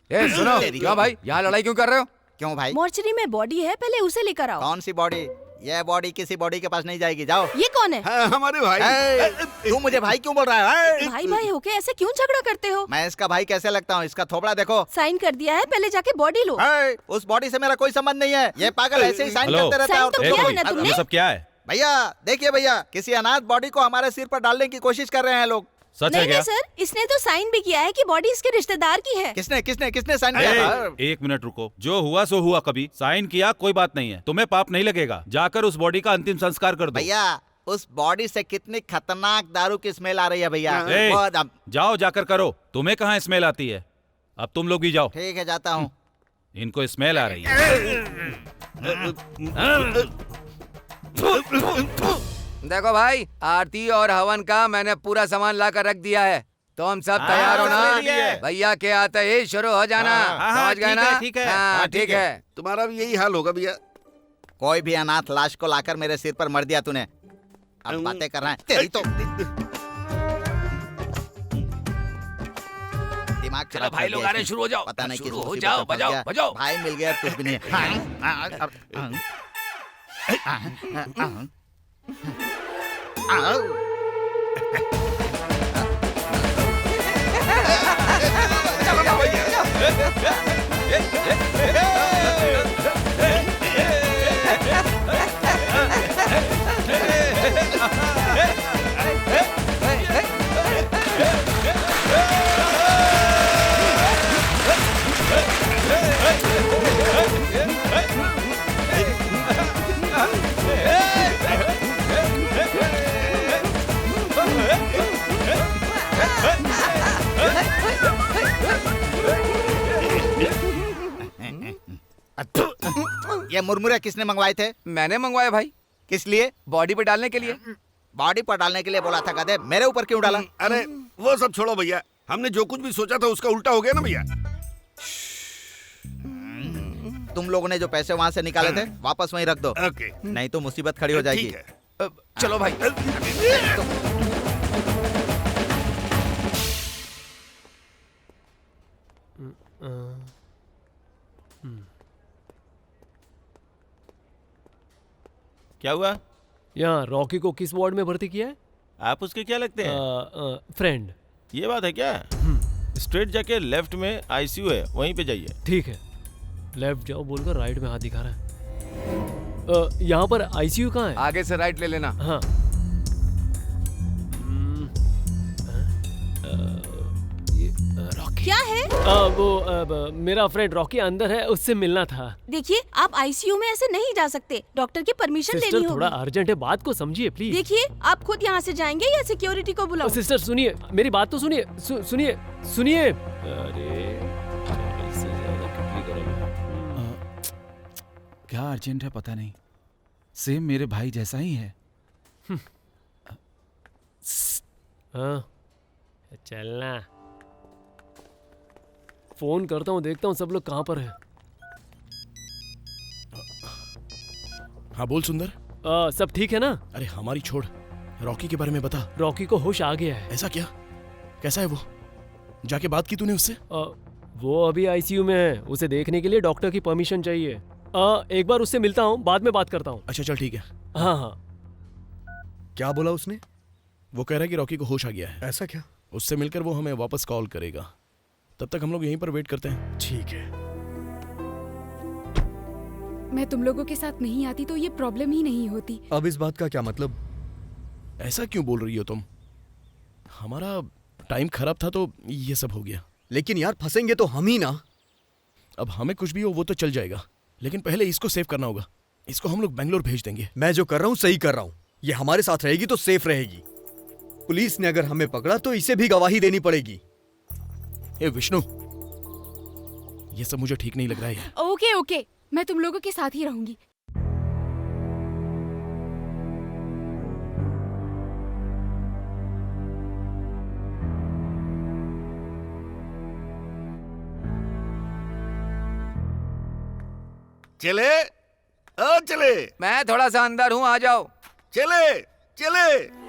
सुनो, क्यों भाई यहाँ लड़ाई क्यों कर रहे हो? क्यों भाई? मोर्चरी में बॉडी है, पहले उसे लेकर आओ। कौन सी बॉडी? ये बॉडी किसी बॉडी के पास नहीं जाएगी, जाओ। ये कौन है? हमारे भाई। तू मुझे भाई क्यों बोल रहा है? भाई भाई होके ऐसे क्यों झगड़ा करते हो? मैं इसका भाई कैसे लगता हूँ? इसका थोबड़ा देखो। साइन कर दिया है, पहले जाके बॉडी लो। उस बॉडी से मेरा कोई संबंध नहीं है, ये पागल ऐसे ही साइन करते रहता है। तो किया है ना तुमने? ये सब क्या है? भैया देखिए भैया, किसी अनाथ बॉडी को हमारे सिर पर डालने की कोशिश कर रहे हैं लोग। सच है क्या? नहीं सर, इसने तो साइन भी किया है कि बॉडी इसके रिश्तेदार की है। किसने किसने किसने साइन किया? एक मिनट रुको, जो हुआ सो हुआ। कभी साइन किया कोई बात नहीं है, तुम्हें पाप नहीं लगेगा। जाकर उस बॉडी का अंतिम संस्कार कर दो। भैया उस बॉडी से कितनी खतरनाक दारू की स्मेल आ रही है भैया। जाओ जाकर करो, तुम्हें कहाँ स्मेल आती है। अब तुम लोग भी जाओ। ठीक है जाता हूँ। इनको स्मेल आ रही है। देखो भाई, आरती और हवन का मैंने पूरा सामान ला कर रख दिया है, तो हम सब तैयार हो ना? भैया के आते ही शुरू हो जाना, समझ गए ना? ठीक है, हाँ ठीक है। तुम्हारा भी यही हाल होगा भैया। कोई भी अनाथ लाश को लाकर मेरे सिर पर मर दिया तूने, अब बातें कर रहा है तेरी तो दिमाग चलो भाई लोग आ रहे, शुरू हो जाओ। पता नहीं शुरू किस हो मुसीबत जाओ, में फंस बजाओ गया। बजाओ। भाई मिल गया कुछ भी नहीं ये मुरमुरे किसने मंगवाए थे? मैंने मंगवाया भाई। किस लिए? बॉडी पे डालने के लिए। बॉडी पर डालने के लिए बोला था गधे, मेरे ऊपर क्यों डाला? अरे वो सब छोड़ो भैया, हमने जो कुछ भी सोचा था उसका उल्टा हो गया ना भैया। तुम लोगों ने जो पैसे वहाँ से निकाले थे वापस वहीं रख दो। ओके। नहीं तो मुसीबत खड़ी हो जाएगी। ठीक है। चलो भाई। क्या हुआ? यहाँ रॉकी को किस वार्ड में भर्ती किया है? आप उसके क्या लगते हैं? फ्रेंड। ये बात है क्या? स्ट्रेट जाके लेफ्ट में आईसीयू है, वहीं पे जाइए। ठीक है, लेफ्ट जाओ बोलकर राइट में हाथ दिखा रहा है। यहाँ पर आईसीयू कहाँ है? आगे से राइट ले लेना। हाँ। क्या है? वो मेरा फ्रेंड रॉकी अंदर है, उससे मिलना था। देखिए, आप आईसीयू में ऐसे नहीं जा सकते, डॉक्टर की परमिशन लेनी होगी। थोड़ा अर्जेंट है, बात को समझिए प्लीज। देखिए, आप खुद यहाँ से जाएंगे या सिक्योरिटी को बुलाओ? सिस्टर सुनिए, मेरी बात तो सुनिए। सुनिए सुनिए। अरे क्या अर्जेंट है पता नहीं, सेम मेरे भाई जैसा ही है। हाँ चलना, फोन करता हूँ, देखता हूँ सब लोग कहाँ पर है। हाँ बोल सुंदर। सब ठीक है ना? अरे हमारी छोड़, रॉकी के बारे में बता। रॉकी को होश आ गया है। ऐसा क्या? कैसा है वो? जाके बात की तूने उससे? वो अभी आईसीयू में है, उसे देखने के लिए डॉक्टर की परमिशन चाहिए। एक बार उससे मिलता हूँ, बाद में बात करता हूँ। अच्छा चल ठीक है। हाँ हाँ। क्या बोला उसने? वो कह रहा है कि रॉकी को होश आ गया है। ऐसा क्या? उससे मिलकर वो हमें वापस कॉल करेगा, तब तक हम लोग यहीं पर वेट करते हैं। ठीक है। मैं तुम लोगों के साथ नहीं आती तो ये प्रॉब्लम ही नहीं होती। अब इस बात का क्या मतलब? ऐसा क्यों बोल रही हो तुम? हमारा टाइम खराब था तो ये सब हो गया। लेकिन यार फंसेंगे तो हम ही ना। अब हमें कुछ भी हो वो तो चल जाएगा, लेकिन पहले इसको सेव करना होगा। इसको हम लोग बेंगलोर भेज देंगे। मैं जो कर रहा हूँ सही कर रहा हूँ। ये हमारे साथ रहेगी तो सेफ रहेगी। पुलिस ने अगर हमें पकड़ा तो इसे भी गवाही देनी पड़ेगी। ए विष्णु, ये सब मुझे ठीक नहीं लग रहा है। ओके ओके, मैं तुम लोगों के साथ ही रहूंगी। चले चले। मैं थोड़ा सा अंदर हूँ, आ जाओ। चले चले।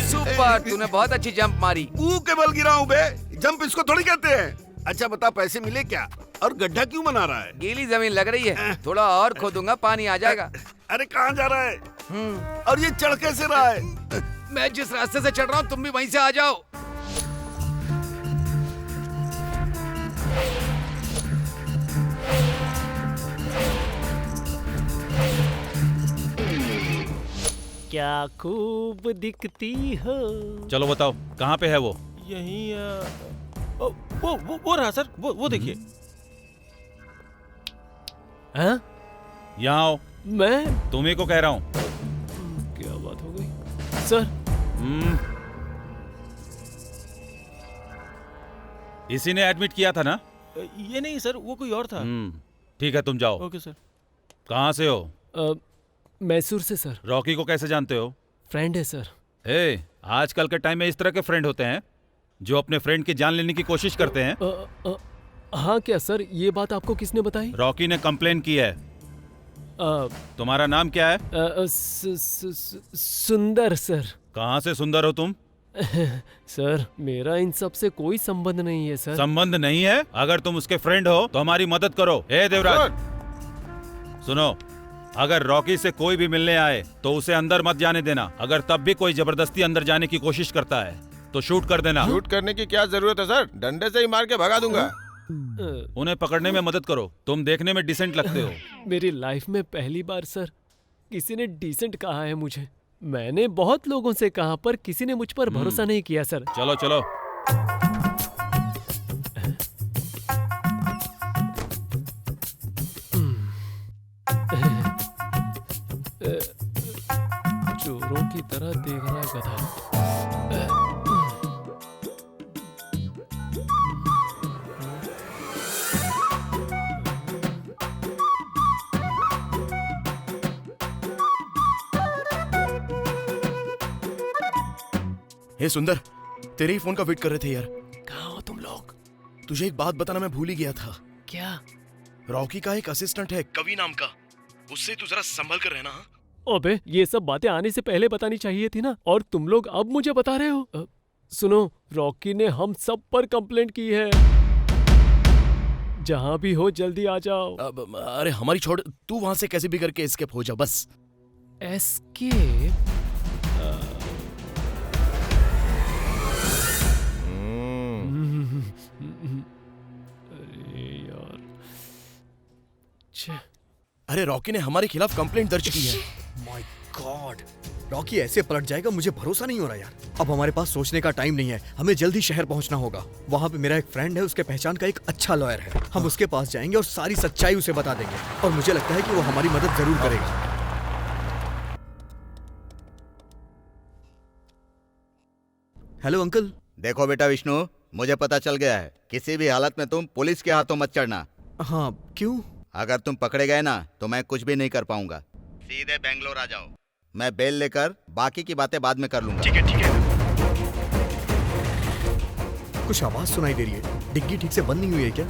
सुपर, तूने बहुत अच्छी जंप मारी। मुंह के बल गिरा हूँ बे, जंप इसको थोड़ी कहते हैं। अच्छा बता, पैसे मिले क्या? और गड्ढा क्यों बना रहा है? गीली जमीन लग रही है, थोड़ा और खोदूंगा, पानी आ जाएगा। अरे कहाँ जा रहा है? और ये चढ़ कैसे रहा है? मैं जिस रास्ते से चढ़ रहा हूँ तुम भी वहीं से आ जाओ। क्या खूब दिखती हो। चलो बताओ कहाँ पे है वो? यहीं वो रहा सर, वो देखिए। हाँ? यहाँ आओ। मैं? तुम्ही को कह रहा हूँ। क्या बात हो गई सर? इसी ने एडमिट किया था ना? ये नहीं सर, वो कोई और था। ठीक है तुम जाओ। Okay sir. कहाँ से हो? मैसूर से सर। रॉकी को कैसे जानते हो? फ्रेंड है सर। आजकल के टाइम में इस तरह के फ्रेंड होते हैं जो अपने फ्रेंड की जान लेने की कोशिश करते हैं। हाँ क्या सर, ये बात आपको किसने बताई? रॉकी ने कंप्लेन की है। तुम्हारा नाम क्या है? सुंदर सर। कहाँ से सुंदर हो तुम? सर मेरा इन सब से कोई संबंध नहीं है सर। संबंध नहीं है? अगर तुम उसके फ्रेंड हो तो हमारी मदद करो। देवराज सुनो, अगर रॉकी से कोई भी मिलने आए तो उसे अंदर मत जाने देना। अगर तब भी कोई जबरदस्ती अंदर जाने की कोशिश करता है तो शूट कर देना। शूट करने की क्या जरूरत है सर, डंडे से ही मार के भगा दूंगा। उन्हें पकड़ने में मदद करो, तुम देखने में डिसेंट लगते हो। मेरी लाइफ में पहली बार सर किसी ने डिसेंट कहा है मुझे। मैंने बहुत लोगों से कहा पर किसी ने मुझ पर भरोसा नहीं किया सर। चलो चलो। चोरों की तरह देख रहा है गधा। हे सुंदर, तेरे ही फोन का वेट कर रहे थे यार। कहाँ हो तुम लोग? तुझे एक बात बताना मैं भूल ही गया था। क्या? रॉकी का एक असिस्टेंट है कवि नाम का, उससे तू जरा संभल कर रहना। अबे ये सब बातें आने से पहले बतानी चाहिए थी ना, और तुम लोग अब मुझे बता रहे हो। सुनो, रॉकी ने हम सब पर कंप्लेंट की है। जहां भी हो जल्दी आ जाओ। अरे हमारी छोड़, तू वहां से कैसे भी करके एस्केप हो जा बस। एस्केप? अरे यार, अरे रॉकी ने हमारे खिलाफ कंप्लेंट दर्ज की है। माय गॉड, रॉकी ऐसे पलट जाएगा मुझे भरोसा नहीं हो रहा यार। अब हमारे पास सोचने का टाइम नहीं है, हमें जल्दी शहर पहुंचना होगा। वहाँ पे मेरा एक फ्रेंड है, उसके पहचान का एक अच्छा लॉयर है। हम उसके पास जाएंगे और सारी सच्चाई उसे बता देंगे, और मुझे लगता है कि वो हमारी मदद जरूर करेगा। Hello uncle. देखो बेटा विष्णु, मुझे पता चल गया है, किसी भी हालत में तुम पुलिस के हाथों मत चढ़ना। हाँ, क्यों? अगर तुम पकड़े गए ना तो मैं कुछ भी नहीं कर पाऊंगा। सीधे बेंगलोर आ जाओ, मैं बेल लेकर बाकी की बातें बाद में कर लूंगा। ठीक है, ठीक है। कुछ आवाज सुनाई दे रही है, डिग्गी ठीक से बंद नहीं हुई है क्या?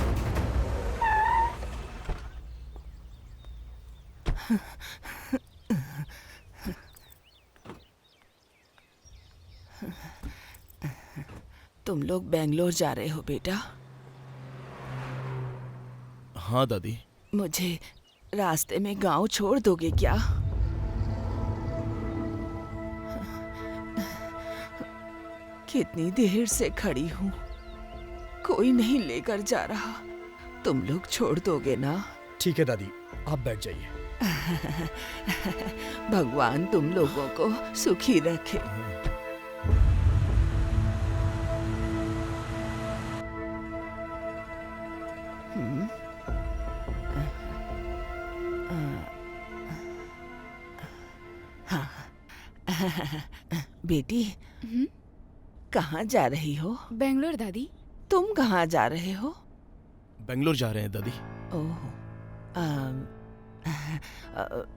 तुम लोग बेंगलोर जा रहे हो बेटा? हाँ दादी। मुझे रास्ते में गांव छोड़ दोगे क्या? कितनी देर से खड़ी हूँ, कोई नहीं लेकर जा रहा। तुम लोग छोड़ दोगे ना? ठीक है दादी, आप बैठ जाइए। भगवान तुम लोगों को सुखी रखे। बेटी, कहाँ जा रही हो? बेंगलोर दादी। तुम कहाँ जा रहे हो? बेंगलोर जा रहे हैं दादी। ओह,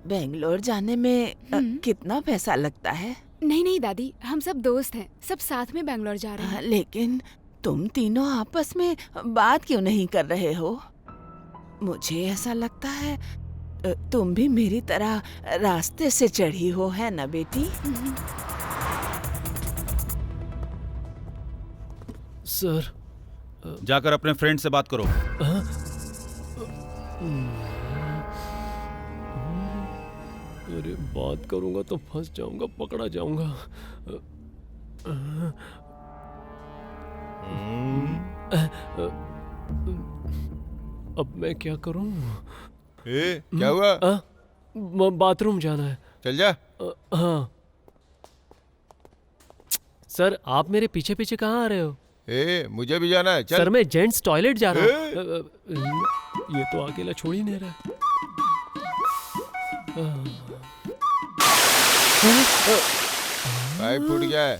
बेंगलोर जाने में कितना पैसा लगता है? नहीं नहीं दादी, हम सब दोस्त हैं, सब साथ में बेंगलोर जा रहे हैं। लेकिन तुम तीनों आपस में बात क्यों नहीं कर रहे हो? मुझे ऐसा लगता है तुम भी मेरी तरह रास्ते से चढ़ी हो, है ना बेटी? सर, जाकर अपने फ्रेंड से बात करो। अरे बात करूंगा तो फंस जाऊंगा, पकड़ा जाऊंगा। अब मैं क्या करूं? क्या हुआ? बाथरूम जाना है। चल जा। हाँ सर, आप मेरे पीछे पीछे कहाँ आ रहे हो? मुझे भी जाना है, चल। सर मैं जेंट्स टॉयलेट जा रहा हूँ। ये तो अकेला छोड़ ही नहीं रहा। पाइप फूट गया है।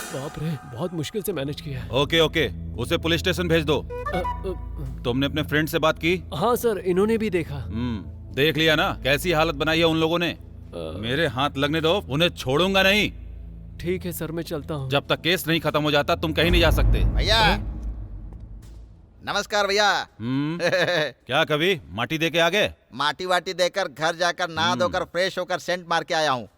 बाप रे, बहुत मुश्किल से मैनेज किया है। ओके ओके, उसे पुलिस स्टेशन भेज दो। तुमने अपने फ्रेंड से बात की? हाँ सर, इन्होंने भी देखा। देख लिया ना कैसी हालत बनाई है उन लोगों ने। मेरे हाथ लगने दो, उन्हें छोड़ूंगा नहीं। ठीक है सर, मैं चलता हूँ। जब तक केस नहीं खत्म हो जाता तुम कहीं नहीं जा सकते। भैया नमस्कार भैया। क्या कभी माटी दे के आ गए? माटी वाटी देकर घर जाकर नहा धोकर फ्रेश होकर सेंट मार के आया हूँ।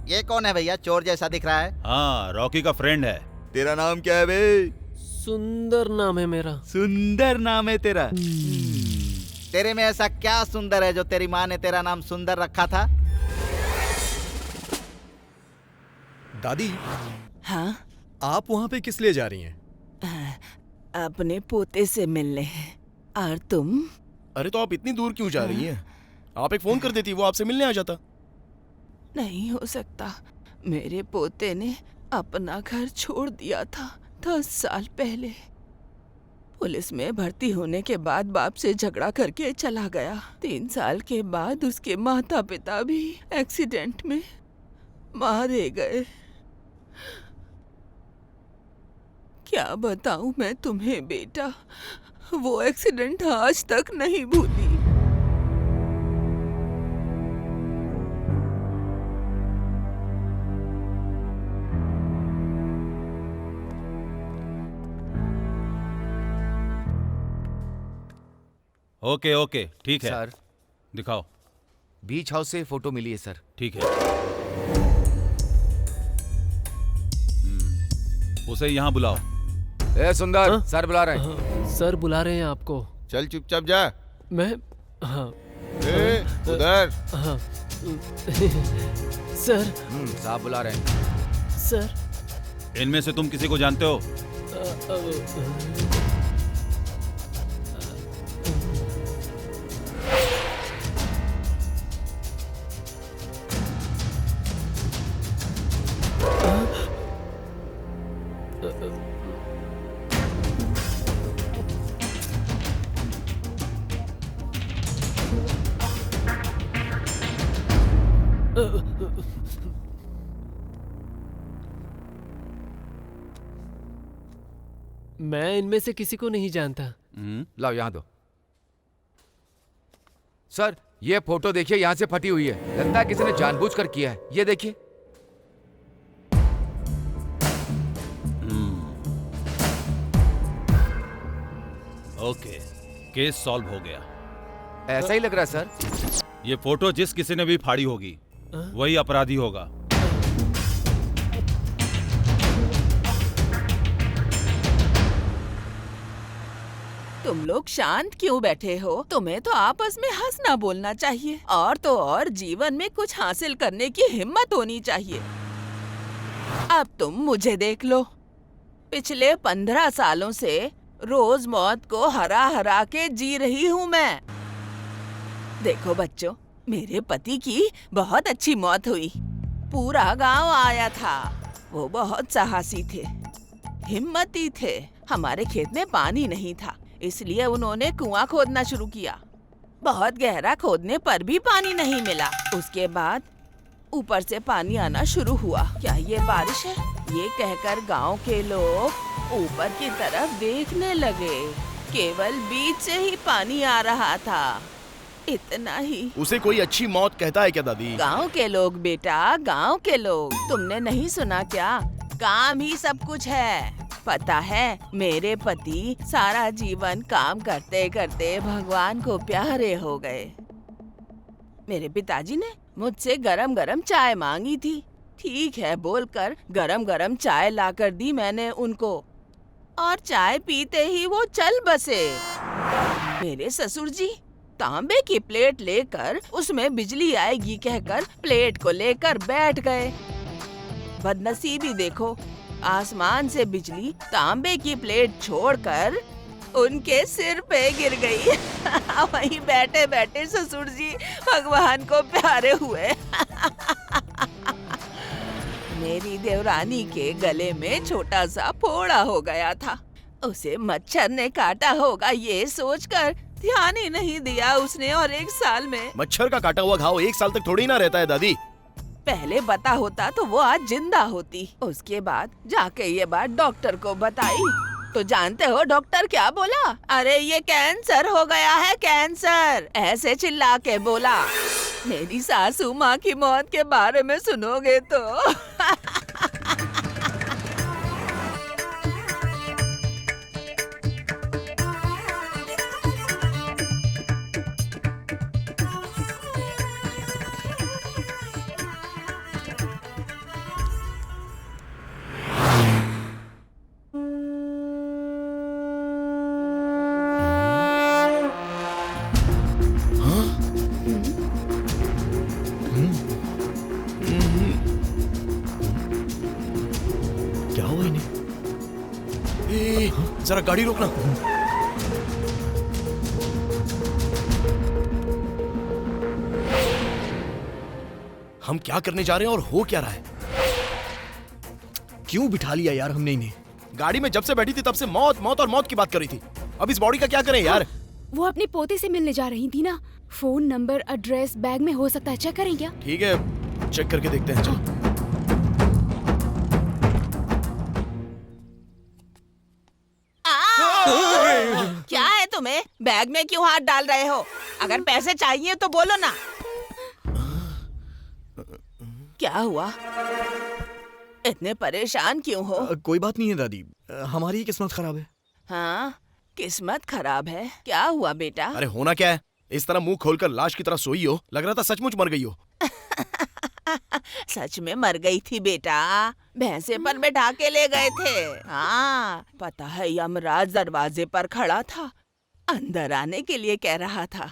ये कौन है भैया, चोर जैसा दिख रहा है? हाँ, रॉकी का फ्रेंड है। तेरा नाम क्या है बे? सुंदर नाम है मेरा। सुंदर नाम है तेरा? तेरे में ऐसा क्या सुंदर है जो तेरी माँ ने तेरा नाम सुंदर रखा था? दादी। हाँ? आप वहाँ पे किस लिए जा रही हैं? अपने पोते से मिलने। और तुम? अरे तो आप इतनी दूर क्यों जा रही हैं? आप एक फोन कर देती, वो आपसे मिलने आ जाता। नहीं हो सकता, मेरे पोते ने अपना घर छोड़ दिया था 10 साल पहले। पुलिस में भर्ती होने के बाद बाप से झगड़ा करके चला गया। 3 साल के बाद उसके माता पिता भी एक्सीडेंट में मारे गए। क्या बताऊं मैं तुम्हें बेटा, वो एक्सीडेंट आज तक नहीं भूली। ओके ओके ठीक है सर। दिखाओ। बीच हाउस से फोटो मिली है सर। ठीक है। उसे यहाँ बुलाओ। ए सुंदर, सर बुला रहे हैं। सर बुला रहे हैं आपको। चल चुपचाप जा। मैं हाँ उधर। हाँ सर। साहब बुला रहे हैं। सर। इनमें से तुम किसी को जानते हो? मैं इनमें से किसी को नहीं जानता। लाओ यहाँ दो। सर ये फोटो देखिए, यहाँ से फटी हुई है। लगता है किसी ने जानबूझकर किया है। ये देखिए। ओके, केस सॉल्व हो गया। ऐसा ही लग रहा है सर। ये फोटो जिस किसी ने भी फाड़ी होगी वही अपराधी होगा। तुम लोग शांत क्यों बैठे हो? तुम्हें तो आपस में हंसना बोलना चाहिए, और तो और जीवन में कुछ हासिल करने की हिम्मत होनी चाहिए। अब तुम मुझे देख लो। पिछले 15 सालों से रोज मौत को हरा हरा के जी रही हूँ मैं। देखो बच्चों, मेरे पति की बहुत अच्छी मौत हुई। पूरा गांव आया था। वो बहुत साहसी थे, हिम्मती थे। हमारे खेत में पानी नहीं था, इसलिए उन्होंने कुआं खोदना शुरू किया। बहुत गहरा खोदने पर भी पानी नहीं मिला। उसके बाद ऊपर से पानी आना शुरू हुआ। क्या ये बारिश है? ये कहकर गांव के लोग ऊपर की तरफ देखने लगे। केवल बीच से ही पानी आ रहा था, इतना ही। उसे कोई अच्छी मौत कहता है क्या दादी? गांव के लोग बेटा, गांव के लोग। तुमने नहीं सुना क्या? काम ही सब कुछ है। पता है, मेरे पति सारा जीवन काम करते करते भगवान को प्यारे हो गए। मेरे पिताजी ने मुझसे गरम गरम चाय मांगी थी। ठीक है बोलकर गरम गरम चाय लाकर दी मैंने उनको, और चाय पीते ही वो चल बसे। मेरे ससुर जी तांबे की प्लेट लेकर उसमें बिजली आएगी कहकर प्लेट को लेकर बैठ गए। बदनसीबी देखो, आसमान से बिजली तांबे की प्लेट छोड़कर उनके सिर पे गिर गई। वहीं बैठे बैठे ससुर जी भगवान को प्यारे हुए। मेरी देवरानी के गले में छोटा सा फोड़ा हो गया था। उसे मच्छर ने काटा होगा ये सोचकर ध्यान ही नहीं दिया उसने, और 1 साल में। मच्छर का काटा हुआ घाव 1 साल तक थोड़ी ना रहता है दादी। पहले पता होता तो वो आज जिंदा होती। उसके बाद जाके ये बात डॉक्टर को बताई तो जानते हो डॉक्टर क्या बोला? अरे ये कैंसर हो गया है, कैंसर, ऐसे चिल्ला के बोला। मेरी सासू माँ की मौत के बारे में सुनोगे तो जरा गाड़ी रोकना। हम क्या करने जा रहे हैं और हो क्या रहा है? क्यों बिठा लिया यार हमने इन्हें? गाड़ी में जब से बैठी थी तब से मौत मौत और मौत की बात कर रही थी। अब इस बॉडी का क्या करें यार? वो अपनी पोते से मिलने जा रही थी ना। फोन नंबर एड्रेस बैग में हो सकता है, चेक करें क्या? ठीक है, चेक करके देखते हैं। चल। क्या है तुम्हें? बैग में क्यों हाथ डाल रहे हो? अगर पैसे चाहिए तो बोलो ना। क्या हुआ? इतने परेशान क्यों हो? कोई बात नहीं है दादी, हमारी किस्मत खराब है। हाँ, किस्मत खराब है। क्या हुआ बेटा? अरे होना क्या है? इस तरह मुंह खोलकर लाश की तरह सोई हो, लग रहा था सचमुच मर गई हो। सच में मर गई थी बेटा। भैंसे पर बैठा के ले गए थे। हाँ, पता है यमराज दरवाजे पर खड़ा था, अंदर आने के लिए कह रहा था।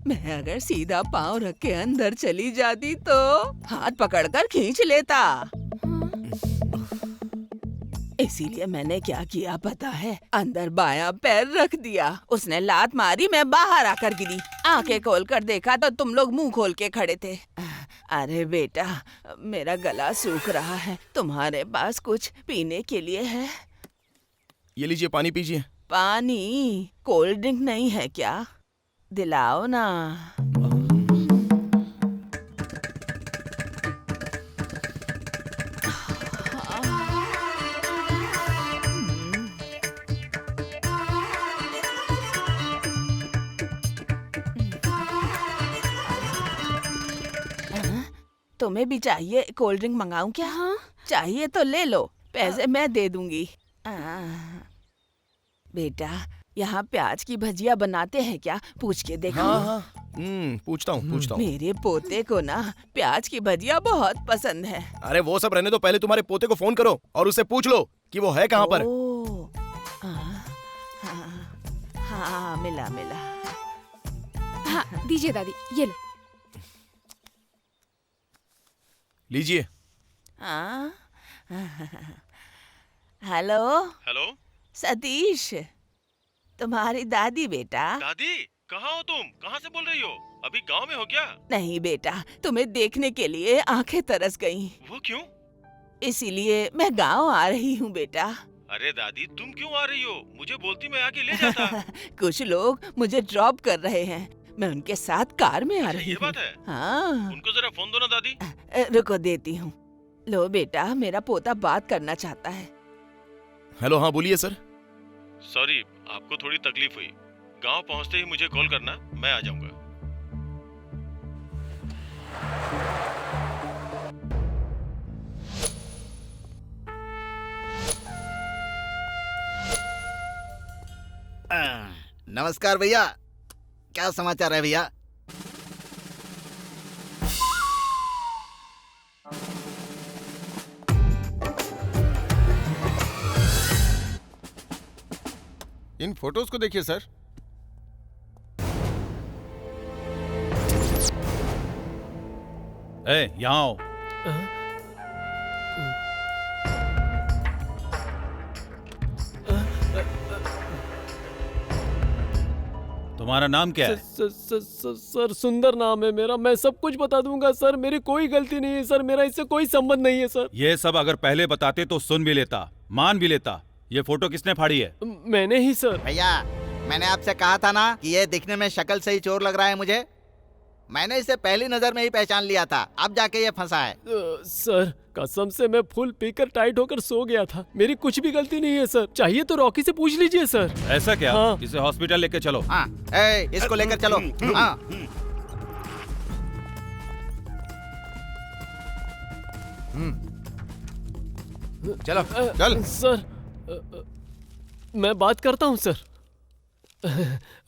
मैं अगर सीधा पाँव रख के अंदर चली जाती तो हाथ पकड़कर खींच लेता। इसीलिए मैंने क्या किया पता है? अंदर बायां पैर रख दिया। उसने लात मारी, मैं बाहर आकर गिरी। आंखें खोल कर देखा तो तुम लोग मुंह खोल के खड़े थे। अरे बेटा, मेरा गला सूख रहा है, तुम्हारे पास कुछ पीने के लिए है? ये लीजिए, पानी पीजिए। पानी? कोल्ड ड्रिंक नहीं है क्या? दिलाओ ना। तुम्हें भी चाहिए कोल्ड ड्रिंक मंगाऊं क्या? हाँ? चाहिए तो ले लो, पैसे मैं दे दूंगी। बेटा, यहाँ प्याज की भजिया बनाते हैं क्या? पूछ के देखो। हाँ, पूछता हूँ। मेरे पोते को ना प्याज की भजिया बहुत पसंद है। अरे वो सब रहने दो, पहले तुम्हारे पोते को फोन करो और उससे पूछ लो कि वो है कहाँ पर। हाँ, मिला। हाँ, दीजिए दादी, ये लो। लीजिए। हेलो हेलो, सतीश, तुम्हारी दादी बेटा। दादी कहाँ हो तुम? कहाँ से बोल रही हो? अभी गांव में हो क्या? नहीं बेटा, तुम्हें देखने के लिए आंखें तरस गईं। वो क्यों? इसीलिए मैं गांव आ रही हूँ बेटा। अरे दादी, तुम क्यों आ रही हो? मुझे बोलती मैं आके ले जाता। कुछ लोग मुझे ड्रॉप कर रहे हैं, मैं उनके साथ कार में आ रही हूँ। ये बात है? हाँ। उनको जरा फोन दो ना दादी। रुको, देती हूँ। लो बेटा, मेरा पोता बात करना चाहता है। हेलो, हाँ बोलिए सर। सॉरी, आपको थोड़ी तकलीफ हुई। गांव पहुंचते ही मुझे कॉल करना, मैं आ जाऊंगा। नमस्कार भैया, क्या समाचार है भैया? इन फोटोज को देखिए सर। यहाँ आओ। तुम्हारा नाम क्या है? सर सुंदर नाम है मेरा। मैं सब कुछ बता दूंगा सर, मेरी कोई गलती नहीं है सर, मेरा इससे कोई संबंध नहीं है सर। ये सब अगर पहले बताते तो सुन भी लेता, मान भी लेता। ये फोटो किसने फाड़ी है? मैंने ही सर। भैया, मैंने आपसे कहा था ना कि ये दिखने में शक्ल से ही चोर लग रहा है मुझे। मैंने इसे पहली नजर में ही पहचान लिया था, अब जाके ये फंसा है। सर कसम से मैं फुल पीकर टाइट होकर सो गया था, मेरी कुछ भी गलती नहीं है सर। चाहिए तो रॉकी से पूछ लीजिए सर। ऐसा क्या? हाँ। इसे हॉस्पिटल लेके चलो। हाँ, इसको लेकर चलो। हाँ। चलो चल। सर मैं बात करता हूँ सर।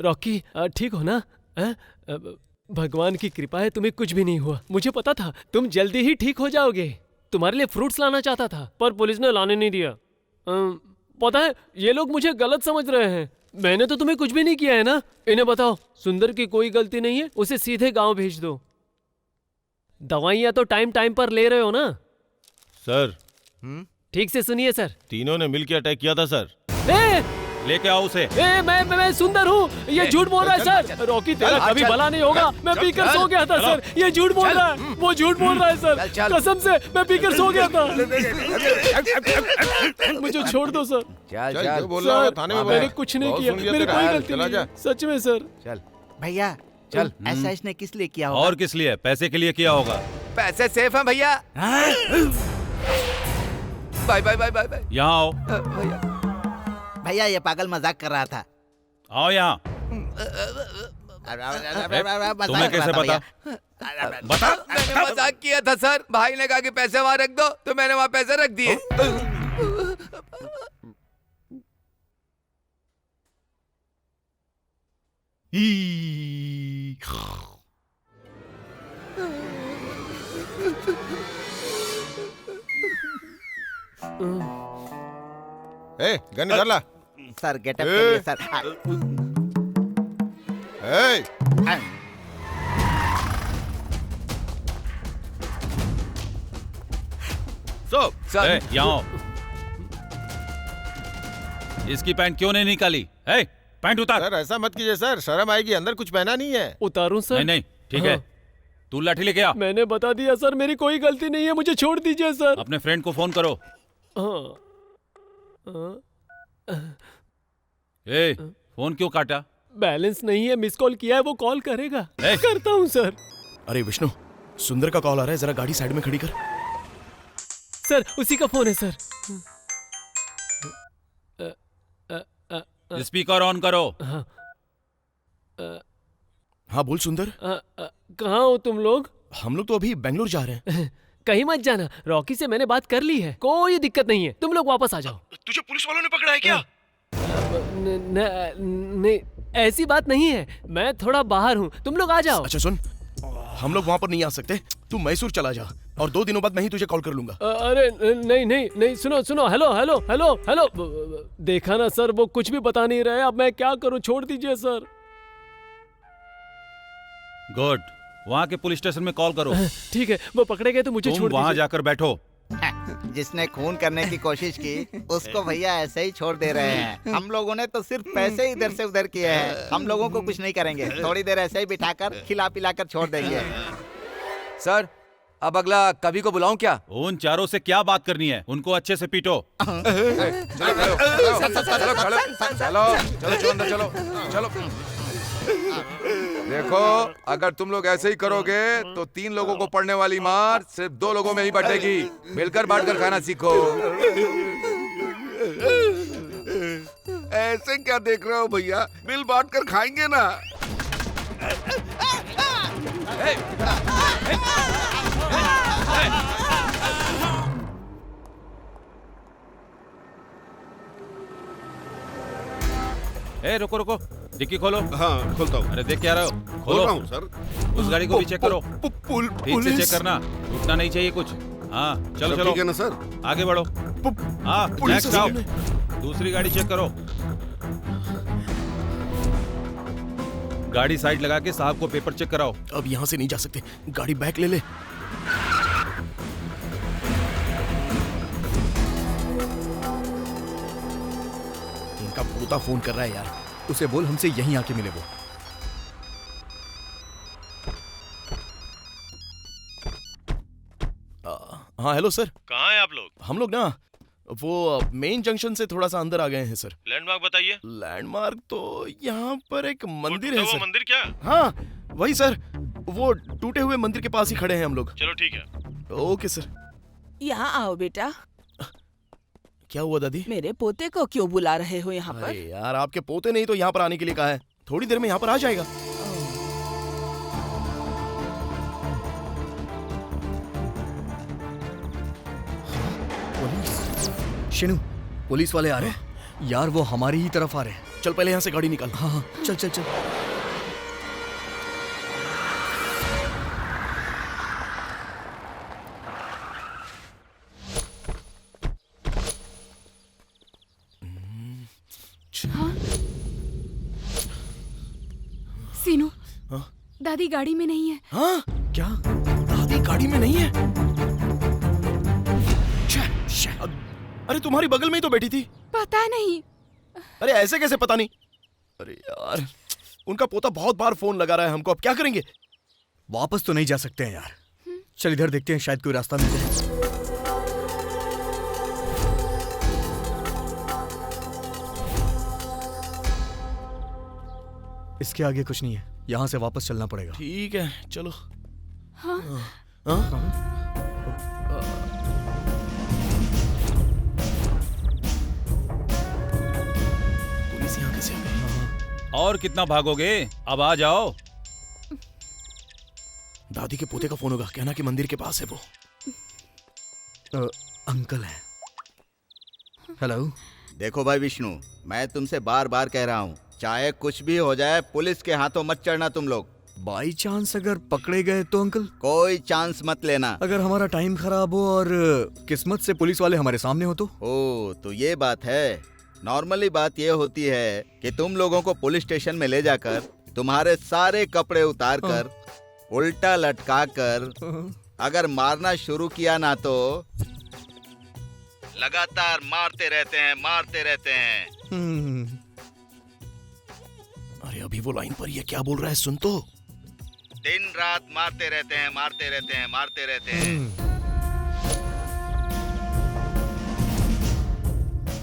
रॉकी ठीक हो ना? भगवान की कृपा है, तुम्हें कुछ भी नहीं हुआ। मुझे पता था तुम जल्दी ही ठीक हो जाओगे। तुम्हारे लिए फ्रूट्स लाना चाहता था पर पुलिस ने लाने नहीं दिया। पता है ये लोग मुझे गलत समझ रहे हैं, मैंने तो तुम्हें कुछ भी नहीं किया है ना। इन्हें बताओ सुंदर की कोई गलती नहीं है, उसे सीधे गांव भेज दो। दवाइयाँ तो टाइम टाइम पर ले रहे हो ना सर? ठीक से सुनिए सर। तीनों ने मिलकर अटैक किया था सर। लेके आओ उसे। मैं सुंदर हूँ, ये झूठ बोल रहा है सर। रॉकी तेरा कभी भला नहीं होगा, मैं पीकर सो गया था सर, ये झूठ बोल रहा है, वो झूठ बोल रहा है सर, कसम से मैं पीकर सो गया था। मुझे छोड़ दो सर। सर मैंने कुछ नहीं किया, मेरी कोई गलती नहीं, सच में सर। चल भैया चल। ऐसा इसने किस लिए किया होगा? और किस लिए? पैसे के लिए किया होगा। पैसे सेफ हैं भैया। Bye bye bye bye. यहाँ आओ। भैया ये पागल मजाक कर रहा था। आओ यहाँ। तुम्हें कैसे पता? बता। मैंने मजाक किया था सर, भाई ने कहा कि पैसे वहाँ रख दो तो मैंने वहाँ पैसे रख दिए। गन इधर ला। सर गेटअप के लिए सर। यहाँ आओ। इसकी पैंट क्यों नहीं निकाली? पैंट उतार। सर ऐसा मत कीजिए सर, शर्म आएगी, अंदर कुछ पहना नहीं है। उतारूं सर? नहीं ठीक है, तू लाठी लेके आ। मैंने बता दिया सर, मेरी कोई गलती नहीं है, मुझे छोड़ दीजिए सर। अपने फ्रेंड को फोन करो। फोन क्यों काटा? बैलेंस नहीं है, मिस कॉल किया है, वो कॉल करेगा। करता हूँ सर। अरे विष्णु, सुंदर का कॉल आ रहा है, जरा गाड़ी साइड में खड़ी कर। सर उसी का फोन है सर। स्पीकर ऑन करो। हाँ बोल सुंदर। कहाँ हो तुम लोग? हम लोग तो अभी बेंगलोर जा रहे हैं। कहीं मत जाना, रॉकी से मैंने बात कर ली है, कोई दिक्कत नहीं है, तुम लोग वापस आ जाओ। तुझे पुलिस वालों ने पकड़ा है क्या? नहीं ऐसी बात नहीं है, मैं थोड़ा बाहर हूँ, तुम लोग आ जाओ। अच्छा सुन, हम लोग वहाँ पर नहीं आ सकते, तू मैसूर चला जा और 2 दिनों बाद मैं ही तुझे कॉल कर लूंगा। अरे नहीं नहीं नहीं, सुनो सुनो, हेलो हेलो हेलो हेलो। देखा ना सर, वो कुछ भी बता नहीं रहे, अब मैं क्या करूँ, छोड़ दीजिए सर। गुड, वहाँ के पुलिस स्टेशन में कॉल करो। ठीक है, वो पकड़े गए तो मुझे छोड़ दीजिए। वहाँ जाकर बैठो। जिसने खून करने की कोशिश की उसको भैया ऐसे ही छोड़ दे रहे हैं। हम लोगों ने तो सिर्फ पैसे इधर से उधर किए हैं, हम लोगों को कुछ नहीं करेंगे, थोड़ी देर ऐसे ही बिठाकर खिला पिलाकर छोड़ देंगे। सर अब अगला कवि को बुलाऊं क्या? उन चारों से क्या बात करनी है, उनको अच्छे से पीटो। चलो देखो, अगर तुम लोग ऐसे ही करोगे तो 3 लोगों को पड़ने वाली मार सिर्फ 2 लोगों में ही बटेगी। मिलकर बांटकर खाना सीखो। ऐसे क्या देख रहे हो भैया, मिल बांट कर खाएंगे ना। रुको रुको, डिक्की खोलो। हाँ खोलता हूँ। अरे देख क्या रहे हो, खोल रहा हूँ सर। उस गाड़ी को भी चेक करो, ठीक से चेक करना, टूटना नहीं चाहिए कुछ। हाँ चलो चलो, ठीक है ना सर, आगे बढ़ो। हाँ नेक्स्ट आओ, दूसरी गाड़ी चेक करो। गाड़ी साइड लगा के साहब को पेपर चेक कराओ। अब यहाँ से नहीं जा सकते, गाड़ी बैक ले ले। इनका पोता फोन कर रहा है यार, उसे बोल हमसे यहीं आके मिले वो। हाँ हेलो सर। कहाँ हैं आप लोग? हम लोग ना वो मेन जंक्शन से थोड़ा सा अंदर आ गए हैं सर। लैंडमार्क बताइए। लैंडमार्क तो यहाँ पर एक मंदिर है सर। मंदिर क्या? हाँ वही सर, वो टूटे हुए मंदिर के पास ही खड़े हैं हम लोग। चलो ठीक है। Okay sir. यहाँ आओ बेटा। क्या हुआ दादी? मेरे पोते को क्यों बुला रहे हो यहाँ पर? अरे यार, आपके पोते ने ही तो यहाँ पर आने के लिए कहा है, थोड़ी देर में यहाँ पर आ जाएगा। शिनू, पुलिस वाले आ रहे हैं यार, वो हमारी ही तरफ आ रहे हैं। चल पहले यहाँ से गाड़ी निकाल। हाँ चल चल चल। हाँ? सीनू, हाँ? दादी गाड़ी में नहीं है। हाँ? क्या? दादी गाड़ी में नहीं है? अरे तुम्हारी बगल में ही तो बैठी थी। पता नहीं, अरे ऐसे कैसे पता नहीं? अरे यार, उनका पोता बहुत बार फोन लगा रहा है हमको, अब क्या करेंगे? वापस तो नहीं जा सकते हैं यार। चल इधर देखते हैं, शायद कोई रास्ता मिले। इसके आगे कुछ नहीं है, यहाँ से वापस चलना पड़ेगा। ठीक है, चलो। हाँ? पुलिस यहाँ कैसे आ गई? और कितना भागोगे, अब आ जाओ। दादी के पोते का फोन होगा, कहना कि मंदिर के पास है वो। अंकल है। हेलो। देखो भाई विष्णु, मैं तुमसे बार बार कह रहा हूँ, चाहे कुछ भी हो जाए पुलिस के हाथों मत चढ़ना तुम लोग। बाई चांस अगर पकड़े गए तो अंकल? कोई चांस मत लेना। अगर हमारा टाइम खराब हो और किस्मत से पुलिस वाले हमारे सामने हो तो? ओ, तो ये बात है। नॉर्मली बात ये होती है कि तुम लोगों को पुलिस स्टेशन में ले जाकर तुम्हारे सारे कपड़े उतार कर उल्टा लटका कर अगर मारना शुरू किया ना तो लगातार मारते रहते हैं। अरे अभी वो लाइन पर ये क्या बोल रहा है, सुन तो। दिन रात मारते रहते हैं।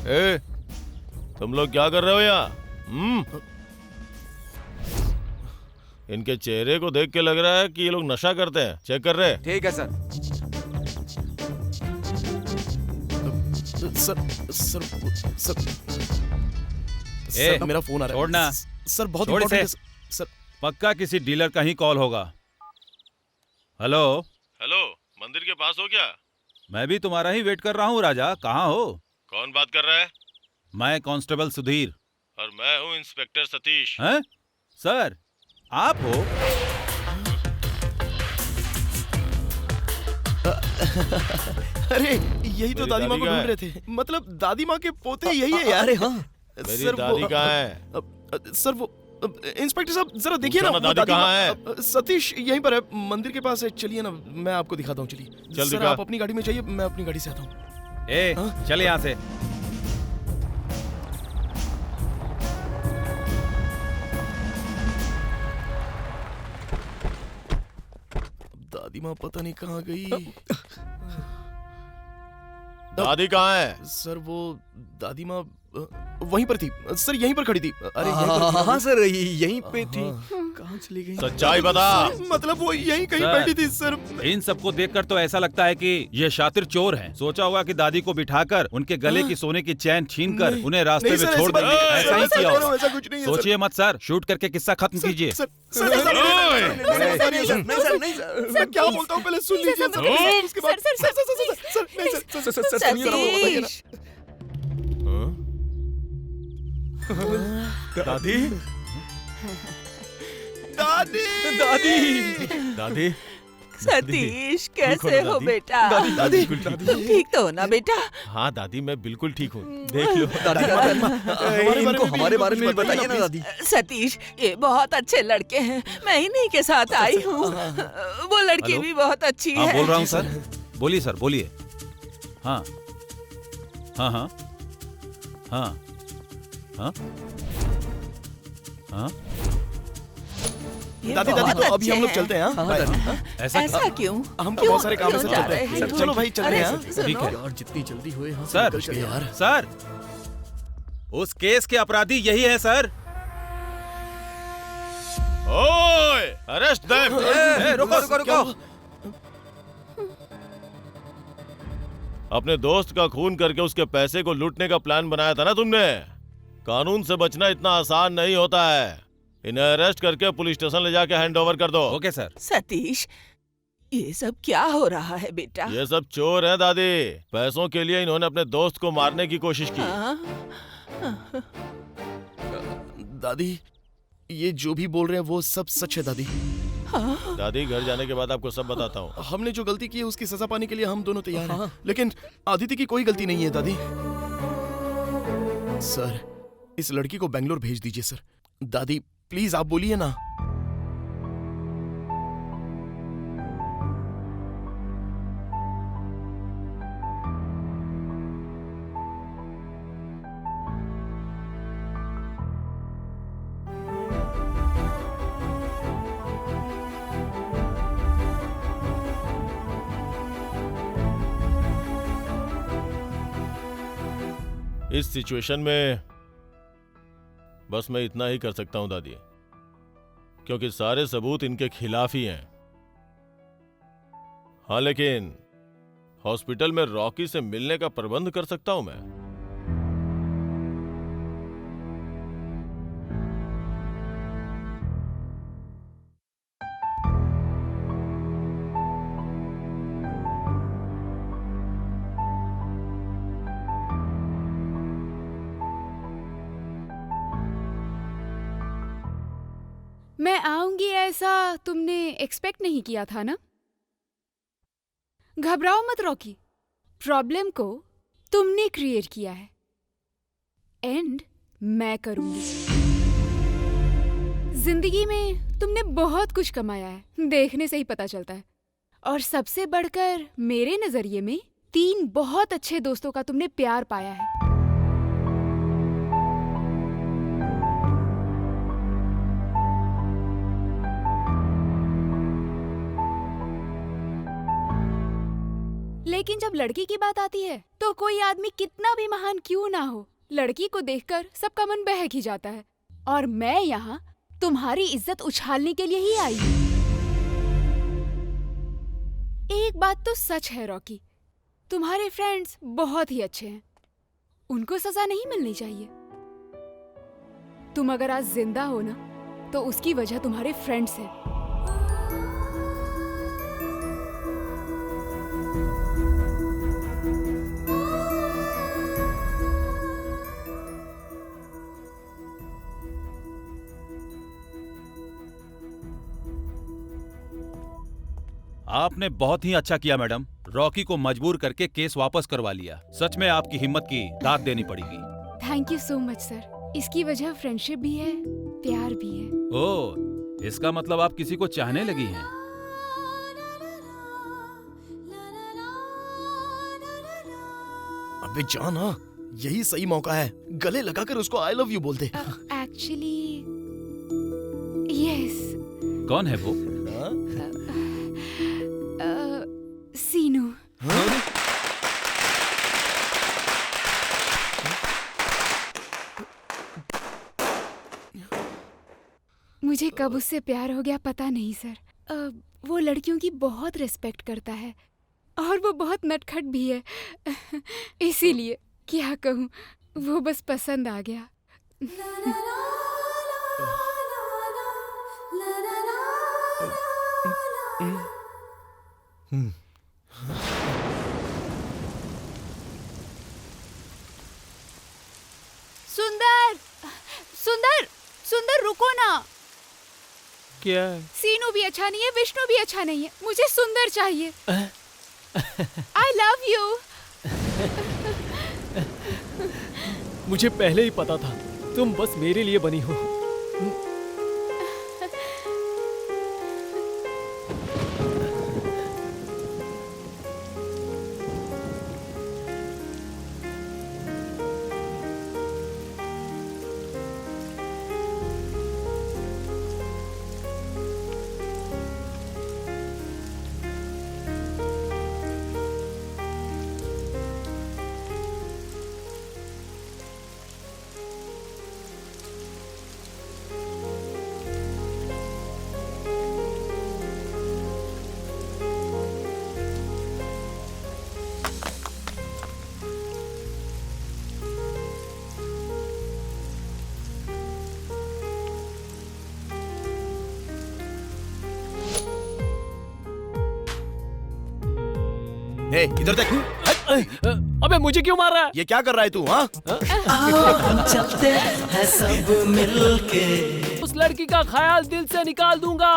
ए, तुम लोग क्या कर रहे हो यहाँ? इनके चेहरे को देख के लग रहा है कि ये लोग नशा करते हैं। चेक कर रहे हैं? ठीक है सर। सर मेरा फोन आ रहा है। छोड़ना। सर बहुत छोड़ इम्पोर्टेंट इसे। है सर। पक्का किसी डीलर का ही कॉल होगा। हेलो। हेलो, मंदिर के पास हो क्या? मैं भी तुम्हारा ही वेट कर रहा हूँ राजा, कहाँ हो? कौन बात कर रहा है? मैं कांस्टेबल सुधीर। और मैं हूँ इंस्पेक्टर सतीश। हैं? सर, आप हो? अरे यही तो दादी माँ को ढूंढ रहे थे। मतलब दादी माँ के पोते यही है यार। अरे हाँ। मेरी दादी कहाँ है? सर वो इंस्पेक्टर साहब जरा देखिए ना, दादी कहाँ है? सतीश यहीं पर है, मंदिर के पास है। चलिए ना, मैं आपको दिखाता हूँ। चलिए चल सर, दिखा। आप अपनी गाड़ी में जाइए, मैं अपनी गाड़ी से आता हूँ। चल यहाँ से। दादी माँ पता नहीं कहाँ गई। दादी कहाँ है? सर वो दादी माँ वहीं पर थी सर, यहीं पर खड़ी थी। अरे यहीं पर हाँ सर, यहीं पे थी। कहाँ चली गई? सच्चाई बता। मतलब वो यहीं कहीं सर, बैठी थी सर। इन सबको देखकर तो ऐसा लगता है कि ये शातिर चोर हैं। सोचा होगा कि दादी को बिठाकर उनके गले की सोने की चेन छीनकर उन्हें रास्ते में छोड़ देंगे। ऐसा ही किया होगा। सोचिए मत सर, शूट करके किस्सा खत्म कीजिए। मैं क्या बोलता हूँ पहले सुन लीजिए। उसके बाद सतीश। दादी दादी दादी दादी सतीश कैसे हो दादी? बेटा? दादी ठीक तो हो ना बेटा? हाँ दादी, मैं बिल्कुल ठीक हूँ। देख लो इनको हमारे बारे में बताइए ना दादी। सतीश, ये बहुत अच्छे लड़के हैं, मैं इन्हीं के साथ आई हूँ। वो लड़की हेलो? भी बहुत अच्छी हाँ है। बोल रहा हूँ सर। बोलिए सर, बोलिए। हाँ हाँ हाँ हाँ हाँ हाँ। दादी दादी तो अभी हम लोग चलते हैं। ऐसा क्यों? हम तो बहुत सारे काम से क्यों जा चलते रहे हैं। हैं? चलो भाई चलते हैं। ठीक है यार जितनी जल्दी हुए यहाँ से सर। निकल चले यार। सर, उस केस के अपराधी यही है सर। ओए, अरेस्ट देम। रुको रुको रुको। अपने दोस्त का खून करके उसके पैसे को लूटने का प्लान बनाया था ना तुमने। कानून से बचना इतना आसान नहीं होता है। इन्हें अरेस्ट करके पुलिस स्टेशन ले जाके हैंड ओवर कर दो। Okay sir. सतीश, ये सब क्या हो रहा है बेटा? ये सब चोर हैं दादी। पैसों के लिए इन्होंने अपने दोस्त को मारने की कोशिश की। दादी ये जो भी बोल रहे हैं वो सब सच है दादी। दादी घर जाने के बाद आपको सब बताता हूँ। हमने जो गलती की है उसकी सजा पाने के लिए हम दोनों तैयार हैं। लेकिन आदिति की कोई गलती नहीं है दादी। सर इस लड़की को बेंगलोर भेज दीजिए सर। दादी प्लीज आप बोलिए ना। इस सिचुएशन में बस मैं इतना ही कर सकता हूं दादी, क्योंकि सारे सबूत इनके खिलाफ ही हैं। हाँ, लेकिन हॉस्पिटल में रॉकी से मिलने का प्रबंध कर सकता हूं मैं। मैं आऊंगी ऐसा तुमने एक्सपेक्ट नहीं किया था ना? घबराओ मत रॉकी, प्रॉब्लम को तुमने क्रिएट किया है, एंड मैं करूंगी। जिंदगी में तुमने बहुत कुछ कमाया है, देखने से ही पता चलता है। और सबसे बढ़कर मेरे नजरिए में 3 बहुत अच्छे दोस्तों का तुमने प्यार पाया है। लेकिन जब लड़की की बात आती है तो कोई आदमी कितना भी महान क्यों ना हो, लड़की को देखकर सबका मन बहक ही जाता है। और मैं यहाँ तुम्हारी इज्जत उछालने के लिए ही आई हूँ। एक बात तो सच है रॉकी, तुम्हारे फ्रेंड्स बहुत ही अच्छे हैं, उनको सजा नहीं मिलनी चाहिए। तुम अगर आज जिंदा हो ना, तो उसकी वजह तुम्हारे फ्रेंड्स हैं। आपने बहुत ही अच्छा किया मैडम, रॉकी को मजबूर करके केस वापस करवा लिया। सच में आपकी हिम्मत की दाद देनी पड़ेगी। Thank you so much sir. इसकी वजह फ्रेंडशिप भी है, प्यार भी है। ओह, इसका मतलब आप किसी को चाहने लगी हैं। अबे जाना, यही सही मौका है, गले लगाकर उसको आई लव यू बोल दे। Actually yes. कौन है वो? सीनू। मुझे कब उससे प्यार हो गया पता नहीं सर। वो लड़कियों की बहुत रिस्पेक्ट करता है और वो बहुत नटखट भी है। इसीलिए क्या कहूँ, वो बस पसंद आ गया। सुंदर, सुंदर, सुंदर रुको ना। क्या? सीनू भी अच्छा नहीं है, विष्णु भी अच्छा नहीं है, मुझे सुंदर चाहिए। I love you. मुझे पहले ही पता था तुम बस मेरे लिए बनी हो। इधर देख। अबे मुझे क्यों मार रहा है? ये क्या कर रहा है तू? हाँ, हम चलते हैं सब मिलके। उस लड़की का ख्याल दिल से निकाल दूंगा।